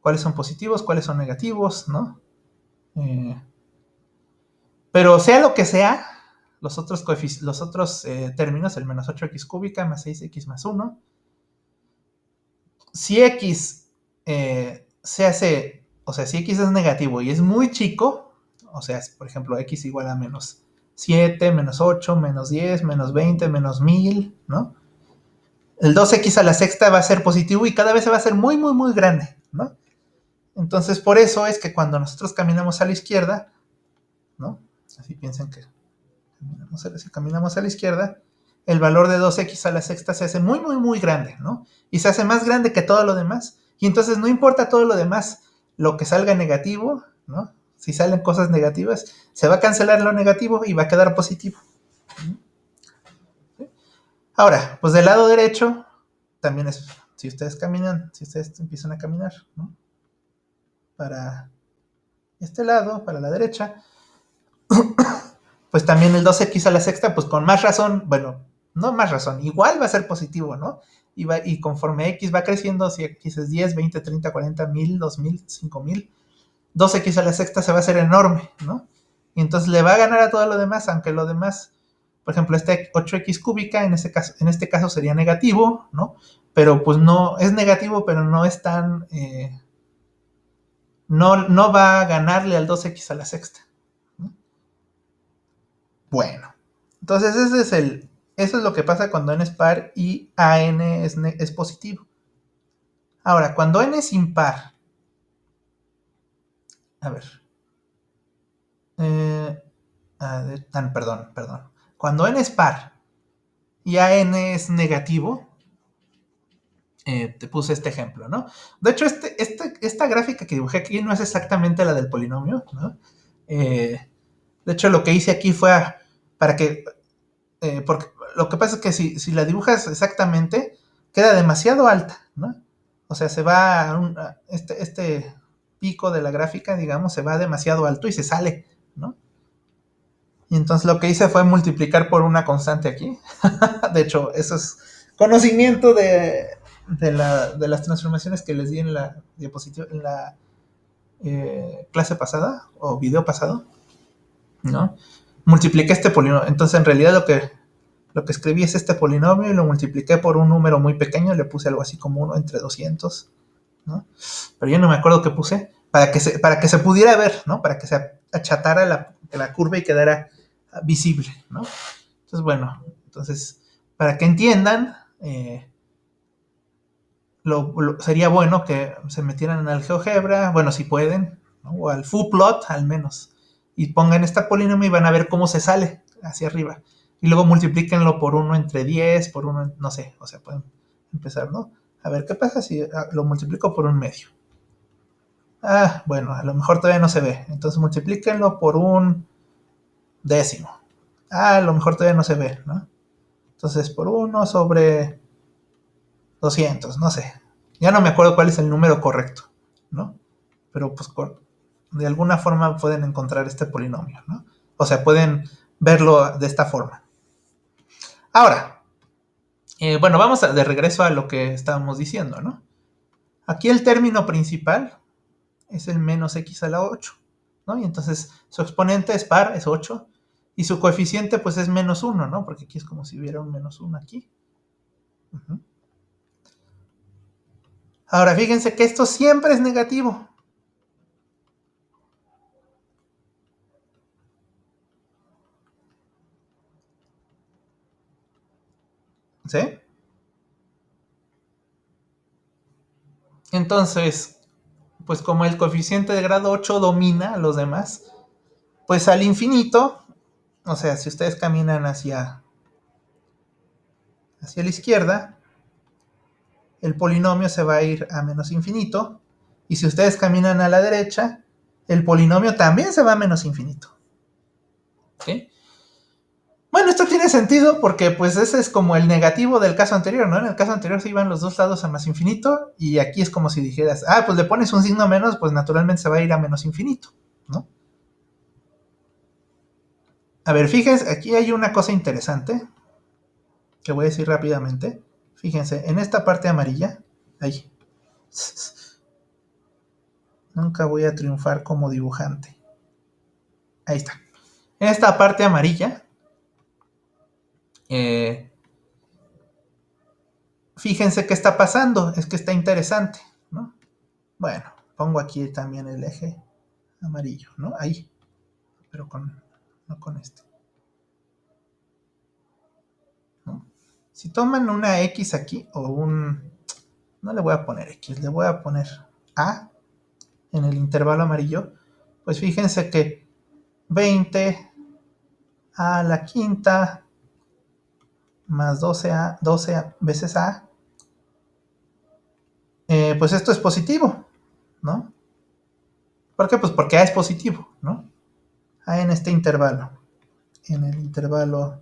Cuáles son positivos, cuáles son negativos, ¿no? Pero sea lo que sea, los otros términos, el menos 8x cúbica más 6x más 1, si x se hace, o sea, si x es negativo y es muy chico, o sea, por ejemplo, x igual a menos 7, menos 8, menos 10, menos 20, menos 1000, ¿no? El 2x a la sexta va a ser positivo y cada vez se va a hacer muy, muy, muy grande, ¿no? Entonces, por eso es que cuando nosotros caminamos a la izquierda, ¿no? Así piensen que si caminamos a la izquierda, el valor de 2x a la sexta se hace muy, muy, muy grande, ¿no? Y se hace más grande que todo lo demás. Y entonces no importa todo lo demás, lo que salga negativo, ¿no? Si salen cosas negativas, se va a cancelar lo negativo y va a quedar positivo. Ahora, pues del lado derecho, también es, si ustedes caminan, si ustedes empiezan a caminar, ¿no? Para este lado, para la derecha, pues también el 2x a la sexta, pues con más razón, bueno, no más razón, igual va a ser positivo, ¿no? Y conforme x va creciendo, si x es 10, 20, 30, 40, 1000, 2000, 5000, 2x a la sexta se va a hacer enorme, ¿no? Y entonces le va a ganar a todo lo demás, aunque lo demás, por ejemplo, este 8x cúbica en este caso sería negativo, ¿no? Pero pues no, es negativo, pero no es tan, no va a ganarle al 2x a la sexta, ¿no? Bueno, entonces eso es lo que pasa cuando n es par y an es positivo. Ahora, cuando n es impar, a ver, eh, perdón. Cuando n es par y an es negativo, te puse este ejemplo, ¿no? De hecho, esta gráfica que dibujé aquí no es exactamente la del polinomio, ¿no? De hecho, lo que hice aquí fue para que, porque lo que pasa es que si la dibujas exactamente, queda demasiado alta, ¿no? O sea, se va este pico de la gráfica, digamos, se va demasiado alto y se sale, ¿no? Y entonces lo que hice fue multiplicar por una constante aquí. De hecho, eso es conocimiento de las transformaciones que les di en la diapositiva, en la clase pasada o video pasado, ¿no? Multipliqué este polinomio. Entonces, en realidad lo que escribí es este polinomio y lo multipliqué por un número muy pequeño. Le puse algo así como 1 entre 200, ¿no? Pero yo no me acuerdo qué puse. Para que se pudiera ver, ¿no? Para que se achatara la curva y quedara visible, ¿no? Entonces, bueno, para que entiendan, sería bueno que se metieran al GeoGebra, bueno, si pueden, ¿no? O al Fuplot al menos, y pongan esta polinomio y van a ver cómo se sale hacia arriba. Y luego multiplíquenlo por 1 entre 10, por 1, no sé, o sea, pueden empezar, ¿no? A ver, ¿qué pasa si lo multiplico por un medio? Bueno, a lo mejor todavía no se ve. Entonces multiplíquenlo por un décimo. A lo mejor todavía no se ve, ¿no? Entonces por 1 sobre 200, no sé. Ya no me acuerdo cuál es el número correcto, ¿no? Pero pues de alguna forma pueden encontrar este polinomio, ¿no? O sea, pueden verlo de esta forma. Ahora, bueno, vamos de regreso a lo que estábamos diciendo, ¿no? Aquí el término principal es el menos x a la 8, ¿no? Y entonces su exponente es par, es 8, y su coeficiente pues es menos 1, ¿no? Porque aquí es como si hubiera un menos 1 aquí. Uh-huh. Ahora, fíjense que esto siempre es negativo. ¿Sí? Entonces, pues como el coeficiente de grado 8 domina a los demás, pues al infinito, o sea, si ustedes caminan hacia la izquierda, el polinomio se va a ir a menos infinito, y si ustedes caminan a la derecha, el polinomio también se va a menos infinito. ¿Sí? Bueno, esto tiene sentido porque pues ese es como el negativo del caso anterior, ¿no? En el caso anterior se iban los dos lados a más infinito y aquí es como si dijeras, pues le pones un signo menos, pues naturalmente se va a ir a menos infinito, ¿no? A ver, fíjense, aquí hay una cosa interesante que voy a decir rápidamente. Fíjense, en esta parte amarilla, ahí. Nunca voy a triunfar como dibujante. Ahí está. En esta parte amarilla, eh, fíjense qué está pasando, es que está interesante, ¿no? Bueno, pongo aquí también el eje amarillo, ¿no? Ahí, pero no con este, ¿no? Si toman una X aquí o no le voy a poner X, le voy a poner A en el intervalo amarillo, pues fíjense que 20 a la quinta más 12 veces A pues esto es positivo, ¿no? ¿Por qué? Pues porque A es positivo, ¿no? A en este intervalo, en el intervalo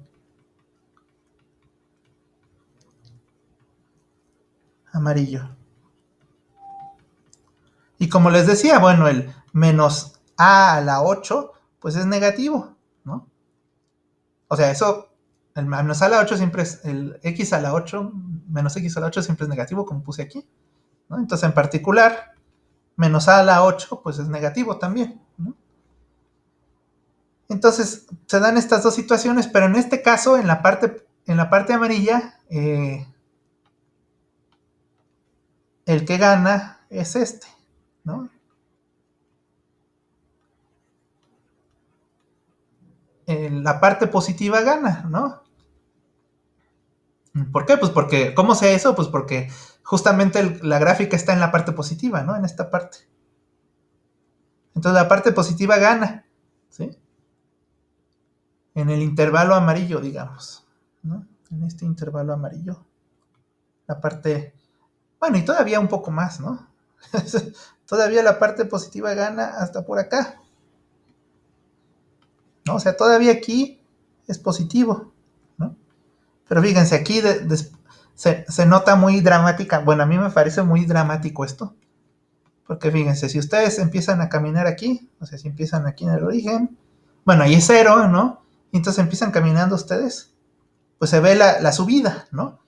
amarillo. Y como les decía, bueno, el menos A a la 8, pues es negativo, ¿no? O sea, eso, el menos A a la 8 siempre es, el X a la 8, menos X a la 8 siempre es negativo, como puse aquí, ¿no? Entonces, en particular, menos A a la 8, pues es negativo también, ¿no? Entonces, se dan estas dos situaciones, pero en este caso, en la parte amarilla, el que gana es este, ¿no? La parte positiva gana, ¿no? ¿Por qué? Pues porque, ¿cómo sé eso? Pues porque justamente la gráfica está en la parte positiva, ¿no? En esta parte. Entonces la parte positiva gana, ¿sí? En el intervalo amarillo, digamos, ¿no? En este intervalo amarillo. La parte, bueno, y todavía un poco más, ¿no? Todavía la parte positiva gana hasta por acá, ¿no? O sea, todavía aquí es positivo, ¿no? Pero fíjense, aquí se nota muy dramática. Bueno, a mí me parece muy dramático esto. Porque fíjense, si ustedes empiezan a caminar aquí, o sea, si empiezan aquí en el origen, bueno, ahí es cero, ¿no? Y entonces empiezan caminando ustedes, pues se ve la subida, ¿no?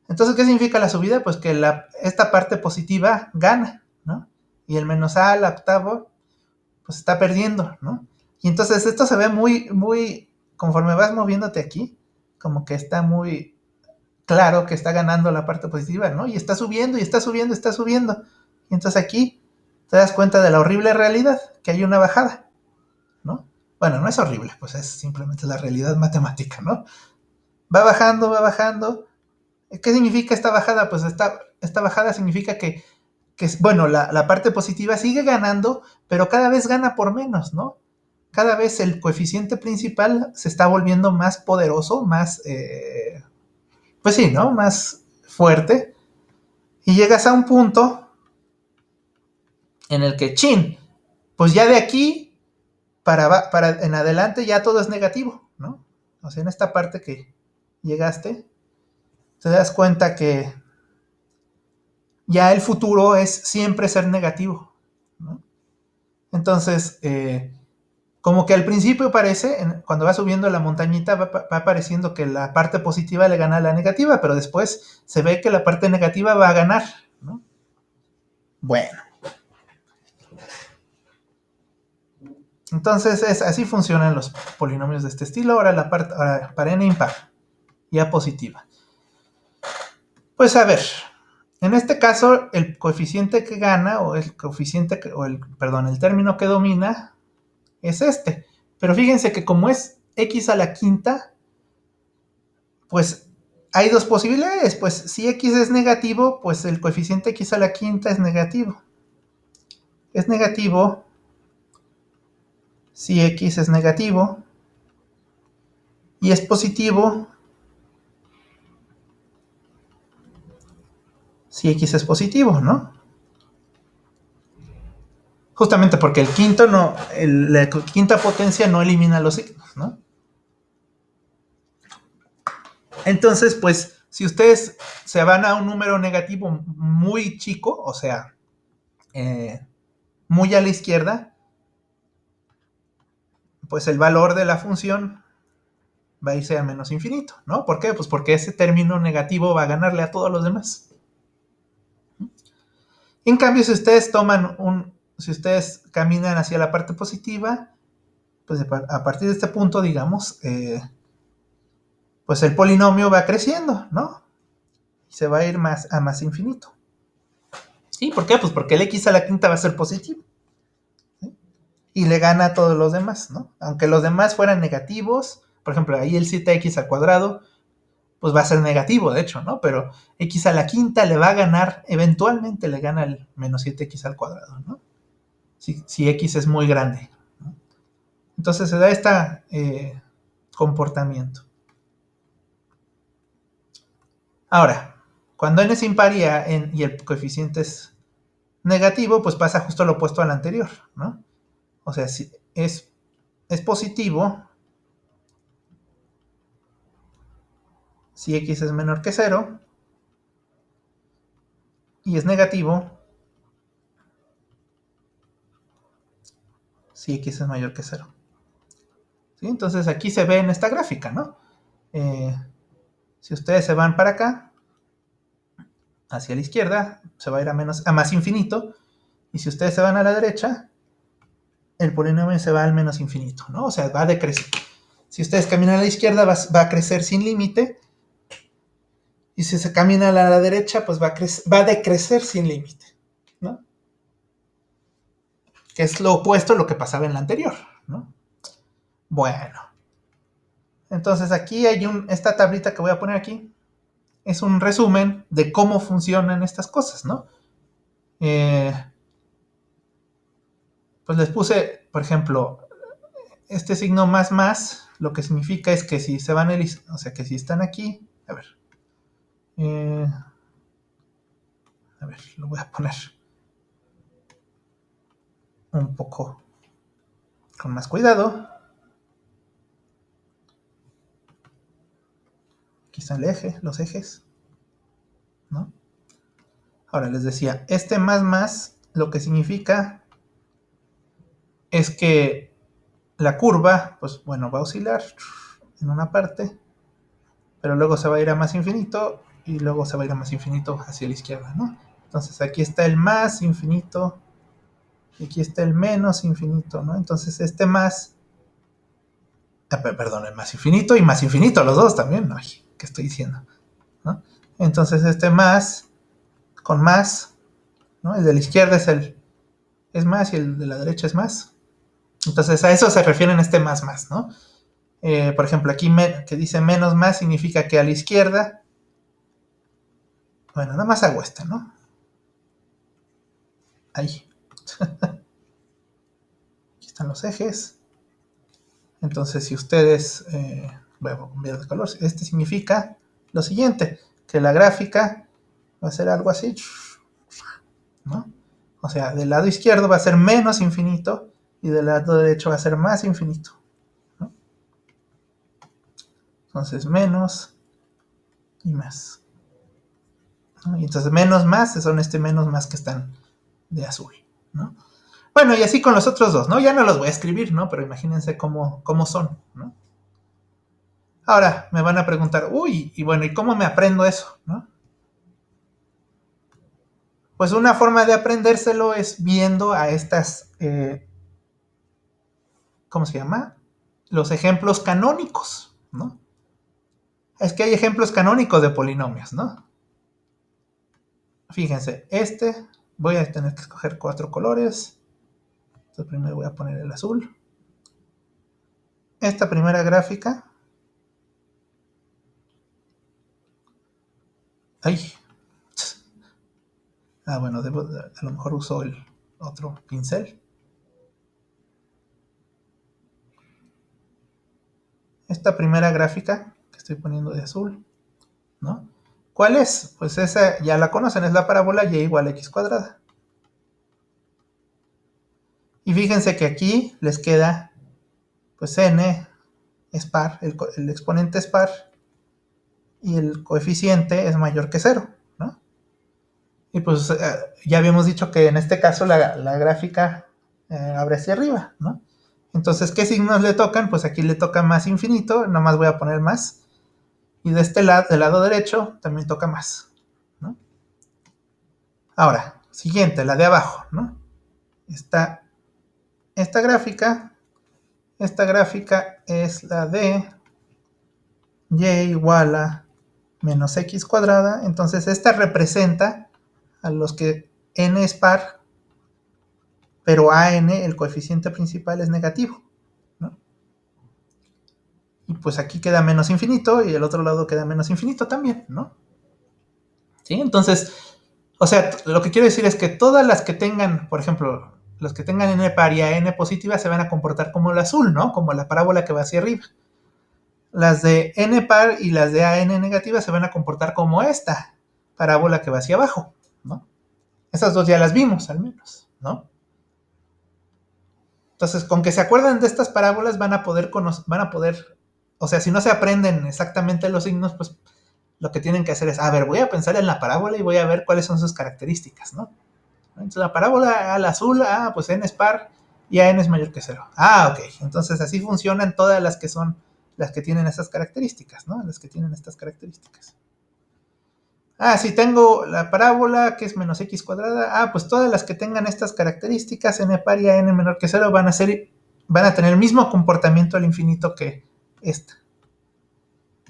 Entonces, ¿qué significa la subida? Pues que esta parte positiva gana, ¿no? Y el menos A al octavo, pues está perdiendo, ¿no? Y entonces esto se ve conforme vas moviéndote aquí, como que está muy claro que está ganando la parte positiva, ¿no? Y está subiendo y está subiendo, está subiendo. Y entonces aquí te das cuenta de la horrible realidad, que hay una bajada, ¿no? Bueno, no es horrible, pues es simplemente la realidad matemática, ¿no? Va bajando, va bajando. ¿Qué significa esta bajada? Pues esta bajada significa que bueno, la parte positiva sigue ganando, pero cada vez gana por menos, ¿no? Cada vez el coeficiente principal se está volviendo más poderoso, más, pues sí, ¿no? Más fuerte. Y llegas a un punto en el que, chin, pues ya de aquí para en adelante ya todo es negativo, ¿no? O sea, en esta parte que llegaste, te das cuenta que ya el futuro es siempre ser negativo, ¿no? Entonces, como que al principio parece, cuando va subiendo la montañita, va pareciendo que la parte positiva le gana a la negativa, pero después se ve que la parte negativa va a ganar, ¿no? Bueno, entonces así funcionan los polinomios de este estilo. Ahora la parte para n impar, ya positiva. Pues a ver, en este caso el coeficiente que gana o el coeficiente perdón, el término que domina es este. Pero fíjense que como es x a la quinta, pues hay dos posibilidades. Pues si x es negativo, pues el coeficiente x a la quinta es negativo. Es negativo si x es negativo y es positivo si x es positivo, ¿no? Justamente porque el quinto no, la quinta potencia no elimina los signos, ¿no? Entonces, pues, si ustedes se van a un número negativo muy chico, o sea, muy a la izquierda, pues el valor de la función va a irse a menos infinito, ¿no? ¿Por qué? Pues porque ese término negativo va a ganarle a todos los demás. En cambio, si ustedes caminan hacia la parte positiva, pues a partir de este punto, digamos, pues el polinomio va creciendo, ¿no? Y se va a ir más a más infinito. ¿Sí? ¿Por qué? Pues porque el x a la quinta va a ser positivo. ¿Sí? Y le gana a todos los demás, ¿no? Aunque los demás fueran negativos, por ejemplo, ahí el 7x al cuadrado, pues va a ser negativo, de hecho, ¿no? Pero x a la quinta le va a ganar, eventualmente le gana el menos 7x al cuadrado, ¿no? Si x es muy grande, ¿no? Entonces se da este comportamiento. Ahora, cuando n es impar y el coeficiente es negativo, pues pasa justo lo opuesto al anterior, ¿no? O sea, si es positivo, si x es menor que 0, y es negativo si x es mayor que 0. ¿Sí? Entonces aquí se ve en esta gráfica, ¿no? Si ustedes se van para acá, hacia la izquierda, se va a ir a más infinito, y si ustedes se van a la derecha, el polinomio se va al menos infinito, ¿no? O sea, va a decrecer. Si ustedes caminan a la izquierda, va a crecer sin límite, y si se camina a la derecha, pues va a decrecer sin límite, ¿no? Que es lo opuesto a lo que pasaba en la anterior, ¿no? Bueno, entonces aquí hay esta tablita que voy a poner aquí, es un resumen de cómo funcionan estas cosas, ¿no? Pues les puse, por ejemplo, este signo más, lo que significa es que si se van, o sea, que si están aquí, a ver, lo voy a poner un poco con más cuidado. Aquí está el eje, los ejes, ¿no? Ahora les decía, este más, lo que significa es que la curva, pues bueno, va a oscilar en una parte, pero luego se va a ir a más infinito y luego se va a ir a más infinito hacia la izquierda, ¿no? Entonces aquí está el más infinito y aquí está el menos infinito, ¿no? Entonces este más, perdón, el más infinito y más infinito, los dos también, ay, ¿qué estoy diciendo? ¿No? Entonces este más con más, ¿no? El de la izquierda es más y el de la derecha es más. Entonces a eso se refieren este más, ¿no? Por ejemplo, aquí que dice menos más significa que a la izquierda, bueno, nada más hago este, ¿no? Ahí. Aquí están los ejes. Entonces, si ustedes, voy a cambiar de color, este significa lo siguiente, que la gráfica va a ser algo así, ¿no? O sea, del lado izquierdo va a ser menos infinito y del lado derecho va a ser más infinito, ¿no? Entonces, menos y más, ¿no? Y entonces, menos más son menos más que están de azul, ¿no? Bueno, y así con los otros dos, ¿no? Ya no los voy a escribir, ¿no? Pero imagínense cómo son, ¿no? Ahora me van a preguntar, uy, y bueno, ¿y cómo me aprendo eso, no? Pues una forma de aprendérselo es viendo a estas, ¿cómo se llama? Los ejemplos canónicos, ¿no? Es que hay ejemplos canónicos de polinomios, ¿no? Fíjense, voy a tener que escoger 4 colores. Entonces primero voy a poner el azul. Esta primera gráfica. Ay. Bueno, a lo mejor uso el otro pincel. Esta primera gráfica que estoy poniendo de azul, ¿no? ¿Cuál es? Pues esa ya la conocen, es la parábola y igual a x cuadrada. Y fíjense que aquí les queda, pues n es par, el exponente es par, y el coeficiente es mayor que 0, ¿no? Y pues ya habíamos dicho que en este caso la gráfica abre hacia arriba, ¿no? Entonces, ¿qué signos le tocan? Pues aquí le toca más infinito, nomás voy a poner más. Y de este lado, del lado derecho, también toca más, ¿no? Ahora, siguiente, la de abajo, ¿no? Esta gráfica es la de y igual a menos x cuadrada. Entonces esta representa a los que n es par, pero an, el coeficiente principal, es negativo, ¿no? Y pues aquí queda menos infinito y el otro lado queda menos infinito también, ¿no? ¿Sí? Entonces, o sea, lo que quiero decir es que todas las que tengan, por ejemplo, los que tengan n par y a n positiva se van a comportar como el azul, ¿no? Como la parábola que va hacia arriba. Las de n par y las de an negativa se van a comportar como esta parábola que va hacia abajo, ¿no? Esas dos ya las vimos, al menos, ¿no? Entonces, con que se acuerdan de estas parábolas van a poder, o sea, si no se aprenden exactamente los signos, pues lo que tienen que hacer es, a ver, voy a pensar en la parábola y voy a ver cuáles son sus características, ¿no? Entonces, la parábola al azul, pues n es par y a n es mayor que 0. Ok. Entonces, así funcionan todas las que son, las que tienen esas características, ¿no? Las que tienen estas características. Si tengo la parábola que es menos x cuadrada, pues todas las que tengan estas características, n par y a n menor que 0, van a tener el mismo comportamiento al infinito que esta.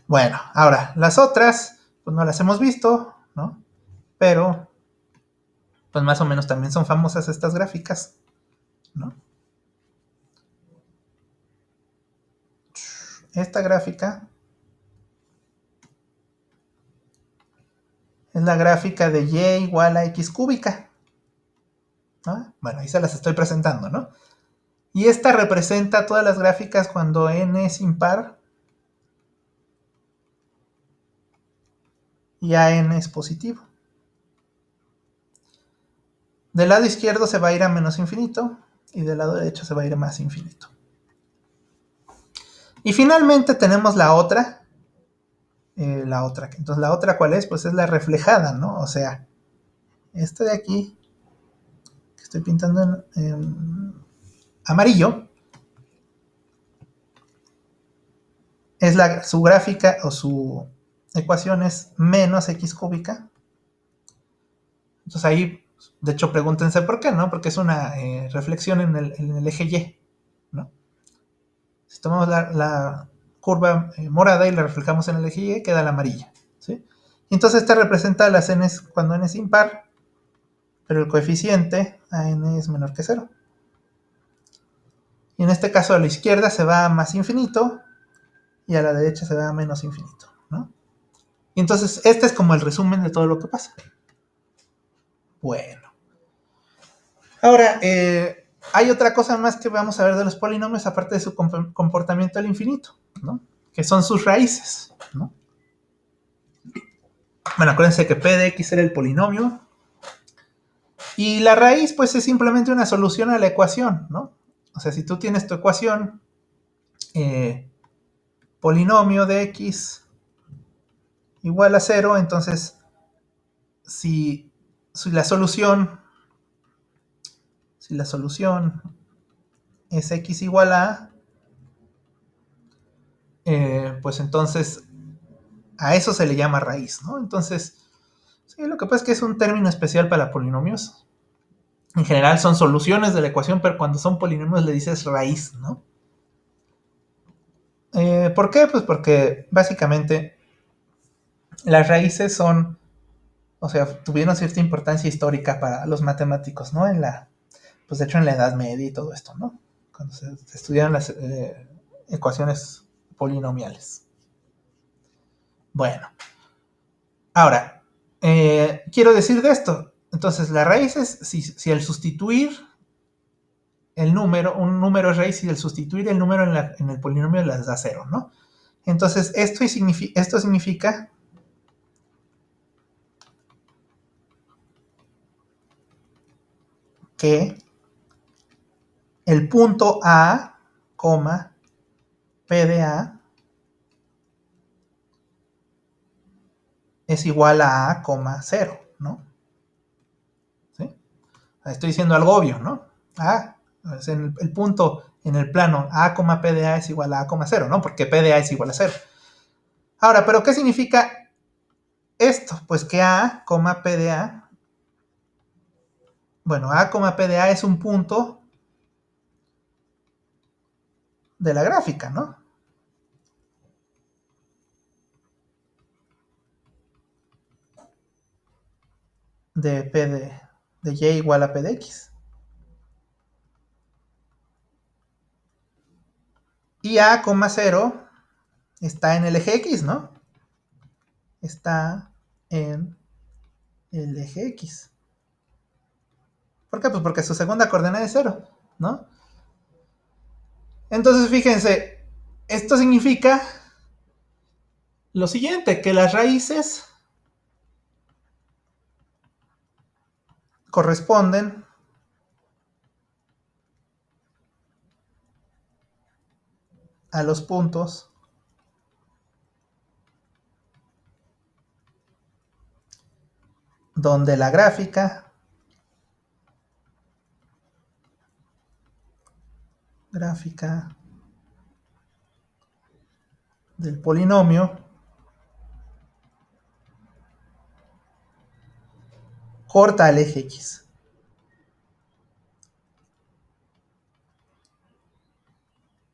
Bueno, ahora, las otras, pues no las hemos visto, ¿no? Pero, pues más o menos también son famosas estas gráficas, ¿no? Esta gráfica es la gráfica de y igual a x cúbica, ¿no? Bueno, ahí se las estoy presentando, ¿no? Y esta representa todas las gráficas cuando n es impar y a n es positivo. Del lado izquierdo se va a ir a menos infinito y del lado derecho se va a ir a más infinito. Y finalmente tenemos la otra. Entonces, ¿la otra cuál es? Pues es la reflejada, ¿no? O sea, esta de aquí, que estoy pintando en amarillo, es su gráfica o su ecuación es menos x cúbica. Entonces ahí, de hecho, pregúntense por qué, ¿no? Porque es una reflexión en el eje y, ¿no? Si tomamos la curva morada y la reflejamos en el eje y, queda la amarilla, ¿sí? Y entonces esta representa las n cuando n es impar, pero el coeficiente a n es menor que 0. Y en este caso a la izquierda se va a más infinito y a la derecha se va a menos infinito, ¿no? Y entonces este es como el resumen de todo lo que pasa. Bueno. Ahora, hay otra cosa más que vamos a ver de los polinomios, aparte de su comportamiento al infinito, ¿no? Que son sus raíces, ¿no? Bueno, acuérdense que p de x era el polinomio. Y la raíz, pues, es simplemente una solución a la ecuación, ¿no? O sea, si tú tienes tu ecuación, polinomio de x igual a 0, entonces, si la solución es x igual a, pues entonces a eso se le llama raíz, ¿no? Entonces, sí, lo que pasa es que es un término especial para polinomios. En general son soluciones de la ecuación, pero cuando son polinomios le dices raíz, ¿no? ¿Por qué? Pues porque básicamente las raíces son, o sea, tuvieron cierta importancia histórica para los matemáticos, ¿no? Pues de hecho en la Edad Media y todo esto, ¿no? Cuando se estudiaron las ecuaciones polinomiales. Bueno, ahora, quiero decir de esto. Entonces, las raíces, si al sustituir el número, un número es raíz y al sustituir el número en el polinomio las da 0, ¿no? Entonces, esto significa que el punto A, P de A es igual a A, 0, ¿no? ¿Sí? Estoy diciendo algo obvio, ¿no? El punto en el plano A, P de A es igual a A, 0, ¿no? Porque P de A es igual a 0. Ahora, ¿pero qué significa esto? Pues que A, P de A, bueno, A, P de A es un punto de la gráfica, ¿no? De P de Y igual a P de X. Y A, 0 está en el eje X, ¿no? Está en el eje X. ¿Por qué? Pues porque su segunda coordenada es 0, ¿no? Entonces, fíjense, esto significa lo siguiente, que las raíces corresponden a los puntos donde la gráfica del polinomio corta al eje X.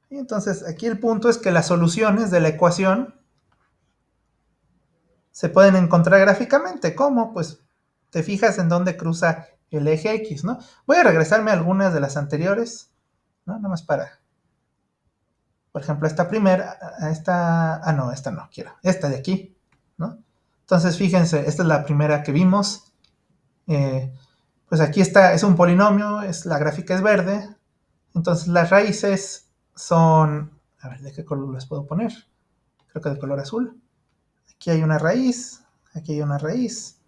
Y entonces aquí el punto es que las soluciones de la ecuación se pueden encontrar gráficamente. ¿Cómo? Pues te fijas en dónde cruza el eje X, ¿no? Voy a regresarme a algunas de las anteriores, ¿no? Nada más para, por ejemplo, esta primera, no, esta no quiero, esta de aquí, ¿no? Entonces, fíjense, esta es la primera que vimos. Pues aquí está, es un polinomio, la gráfica es verde, entonces las raíces son, a ver, ¿de qué color las puedo poner? Creo que de color azul. Aquí hay una raíz, aquí hay una raíz,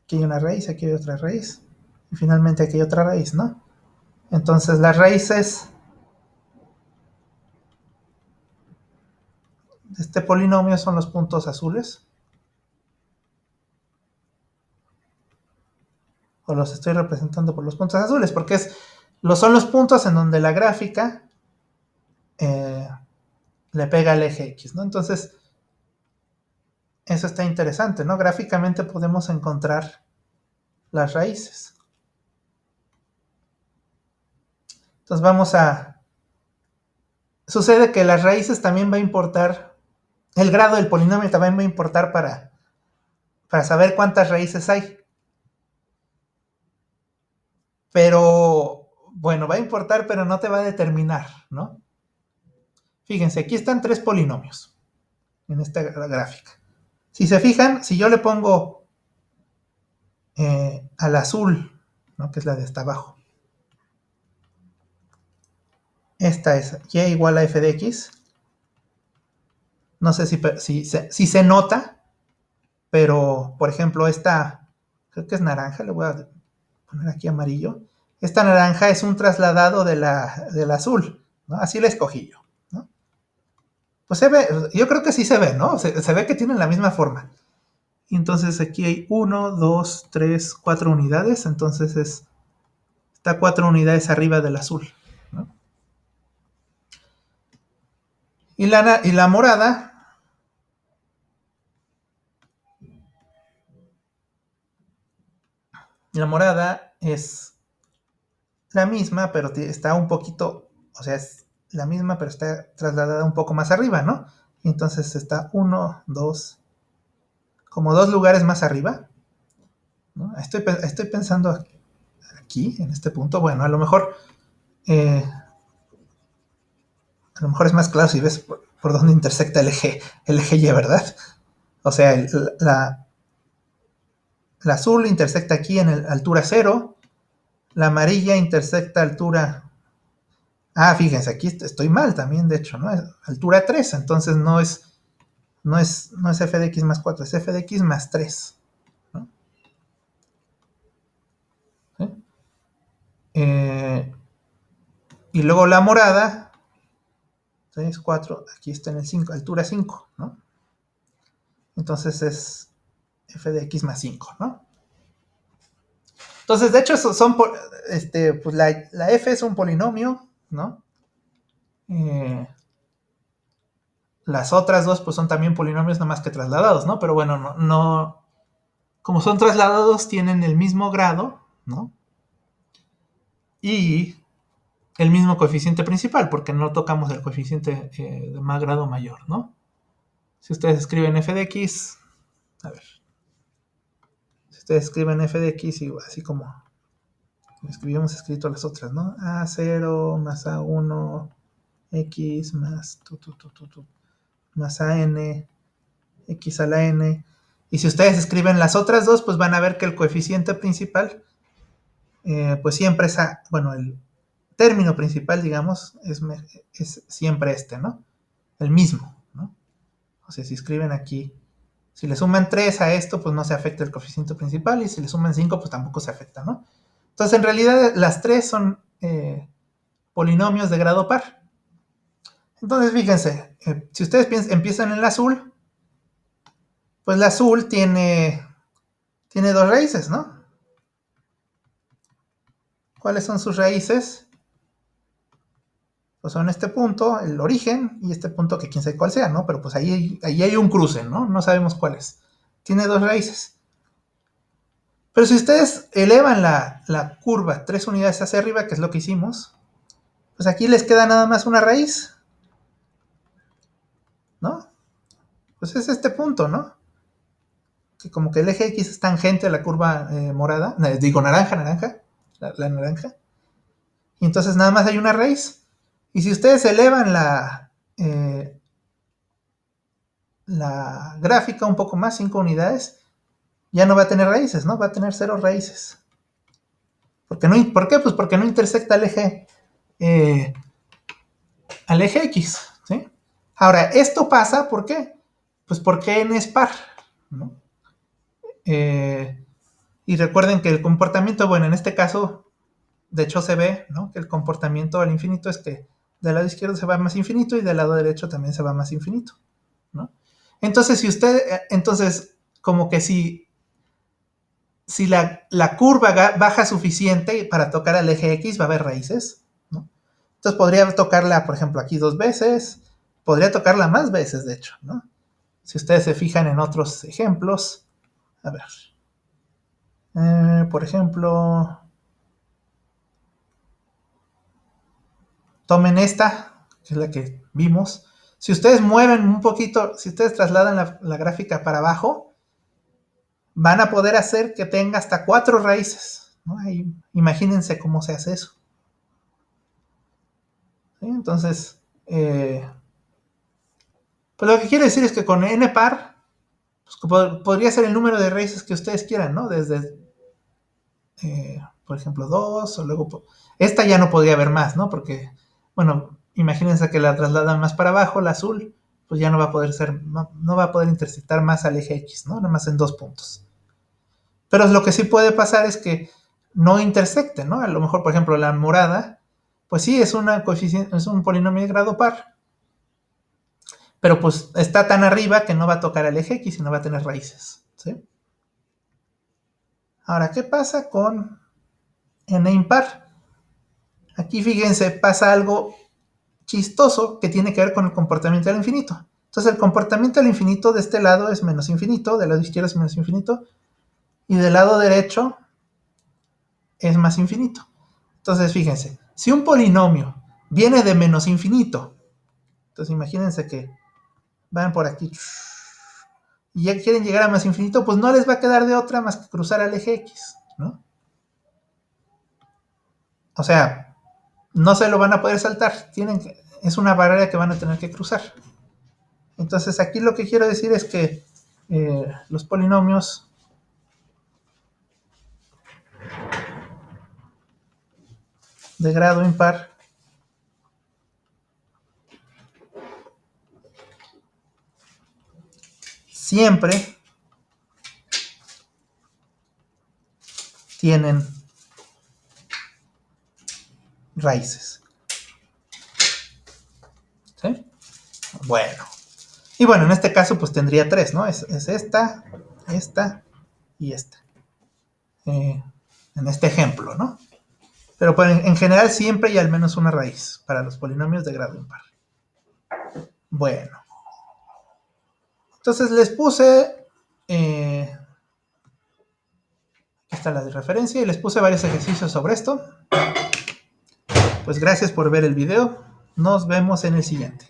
aquí hay una raíz, aquí hay otra raíz, y finalmente aquí hay otra raíz, ¿no? Entonces las raíces de este polinomio son los puntos azules, o los estoy representando por los puntos azules, porque son los puntos en donde la gráfica le pega al eje X, ¿no? Entonces, eso está interesante, ¿no? Gráficamente podemos encontrar las raíces. Entonces sucede que las raíces también va a importar, el grado del polinomio también va a importar para saber cuántas raíces hay. Pero, bueno, va a importar, pero no te va a determinar, ¿no? Fíjense, aquí están 3 polinomios en esta gráfica. Si se fijan, si yo le pongo al azul, ¿no? Que es la de hasta abajo, esta es y igual a f de x. No sé si se nota, pero por ejemplo esta, creo que es naranja, le voy a poner aquí amarillo. Esta naranja es un trasladado del azul, ¿no? Así la escogí yo, ¿no? Pues se ve, yo creo que sí se ve, ¿no? Se ve que tienen la misma forma. Y entonces aquí hay 1, 2, 3, 4 unidades, entonces está 4 unidades arriba del azul, ¿no? Y la morada, es la misma, pero está un poquito, o sea, es la misma, pero está trasladada un poco más arriba, ¿no? Y entonces está 1, 2, como 2 lugares más arriba, ¿no? Estoy pensando aquí, en este punto, bueno, eh, a lo mejor es más claro si ves por dónde intersecta el eje Y, ¿verdad? O sea, la azul intersecta aquí en altura 0, la amarilla intersecta altura... fíjense, aquí estoy mal también, de hecho, ¿no? Es altura 3, entonces no es f de x más 4, es f de x más 3, ¿no? ¿Sí? Y luego la morada, 3, 4, aquí está en el 5, altura 5, ¿no? Entonces es f de x más 5, ¿no? Entonces, de hecho, pues la f es un polinomio, ¿no? Las otras dos, pues son también polinomios, nada más que trasladados, ¿no? Pero bueno, no, como son trasladados, tienen el mismo grado, ¿no? Y el mismo coeficiente principal, porque no tocamos el coeficiente de más grado mayor, ¿no? Si ustedes escriben f de x, a ver, si ustedes escriben f de x, así como habíamos escrito las otras, ¿no? A0 más A1, x más más AN, x a la n. Y si ustedes escriben las otras dos, pues van a ver que el coeficiente principal, pues siempre es, bueno, el término principal, digamos, es siempre este, ¿no? El mismo, ¿no? O sea, si escriben aquí, Si le suman 3 a esto, pues no se afecta el coeficiente principal, y si le suman 5, pues tampoco se afecta, ¿no? Entonces, en realidad, las 3 son polinomios de grado par. Entonces, fíjense, si ustedes empiezan en el azul, pues el azul tiene 2 raíces, ¿no? ¿Cuáles son sus raíces? Pues son este punto, el origen, y este punto que quién sabe cuál sea, ¿no? Pero pues ahí hay un cruce, ¿no? No sabemos cuál es. Tiene 2 raíces. Pero si ustedes elevan la curva 3 unidades hacia arriba, que es lo que hicimos, pues aquí les queda nada más una raíz, ¿no? Pues es este punto, ¿no? Que como que el eje X es tangente a la curva morada, digo naranja, la naranja, y entonces nada más hay una raíz. Y si ustedes elevan la gráfica un poco más, 5 unidades, ya no va a tener raíces, ¿no? Va a tener 0 raíces. ¿Por qué? Pues porque no intersecta al eje X, ¿sí? Ahora, esto pasa, ¿por qué? Pues porque n es par, ¿no? Y recuerden que el comportamiento, bueno, en este caso, de hecho se ve, ¿no? Que el comportamiento al infinito es que del lado izquierdo se va más infinito y del lado derecho también se va más infinito, ¿no? Entonces, entonces, como que si la curva baja suficiente para tocar al eje X, va a haber raíces, ¿no? Entonces podría tocarla, por ejemplo, aquí 2 veces, podría tocarla más veces, de hecho, ¿no? Si ustedes se fijan en otros ejemplos, a ver, por ejemplo, tomen esta, que es la que vimos. Si ustedes mueven un poquito, si ustedes trasladan la gráfica para abajo, van a poder hacer que tenga hasta 4 raíces, ¿no? Ahí, imagínense cómo se hace eso. ¿Sí? Entonces, pues lo que quiere decir es que con n par, pues podría ser el número de raíces que ustedes quieran, ¿no? Desde, por ejemplo, 2, o luego, esta ya no podría haber más, ¿no? Porque, bueno, imagínense que la trasladan más para abajo, la azul, pues ya no va a poder ser, no va a poder intersectar más al eje X, ¿no? Nada más en 2 puntos. Pero lo que sí puede pasar es que no intersecte, ¿no? A lo mejor, por ejemplo, la morada, pues sí, es un polinomio de grado par, pero pues está tan arriba que no va a tocar al eje X y no va a tener raíces, ¿sí? Ahora, ¿qué pasa con n impar? Aquí, fíjense, pasa algo chistoso que tiene que ver con el comportamiento del infinito. Entonces, el comportamiento del infinito de este lado es menos infinito, del lado izquierdo es menos infinito, y del lado derecho es más infinito. Entonces, fíjense, si un polinomio viene de menos infinito, entonces imagínense que van por aquí y ya quieren llegar a más infinito, pues no les va a quedar de otra más que cruzar al eje X, ¿no? O sea, no se lo van a poder saltar, es una barrera que van a tener que cruzar. Entonces, aquí lo que quiero decir es que los polinomios de grado impar siempre tienen raíces. ¿Sí? Bueno. Y bueno, en este caso pues tendría 3, ¿no? Es esta y esta. En este ejemplo, ¿no? Pero pues, en general siempre hay al menos una raíz para los polinomios de grado impar. Bueno. Entonces les puse... aquí está la de referencia y les puse varios ejercicios sobre esto. Pues gracias por ver el video. Nos vemos en el siguiente.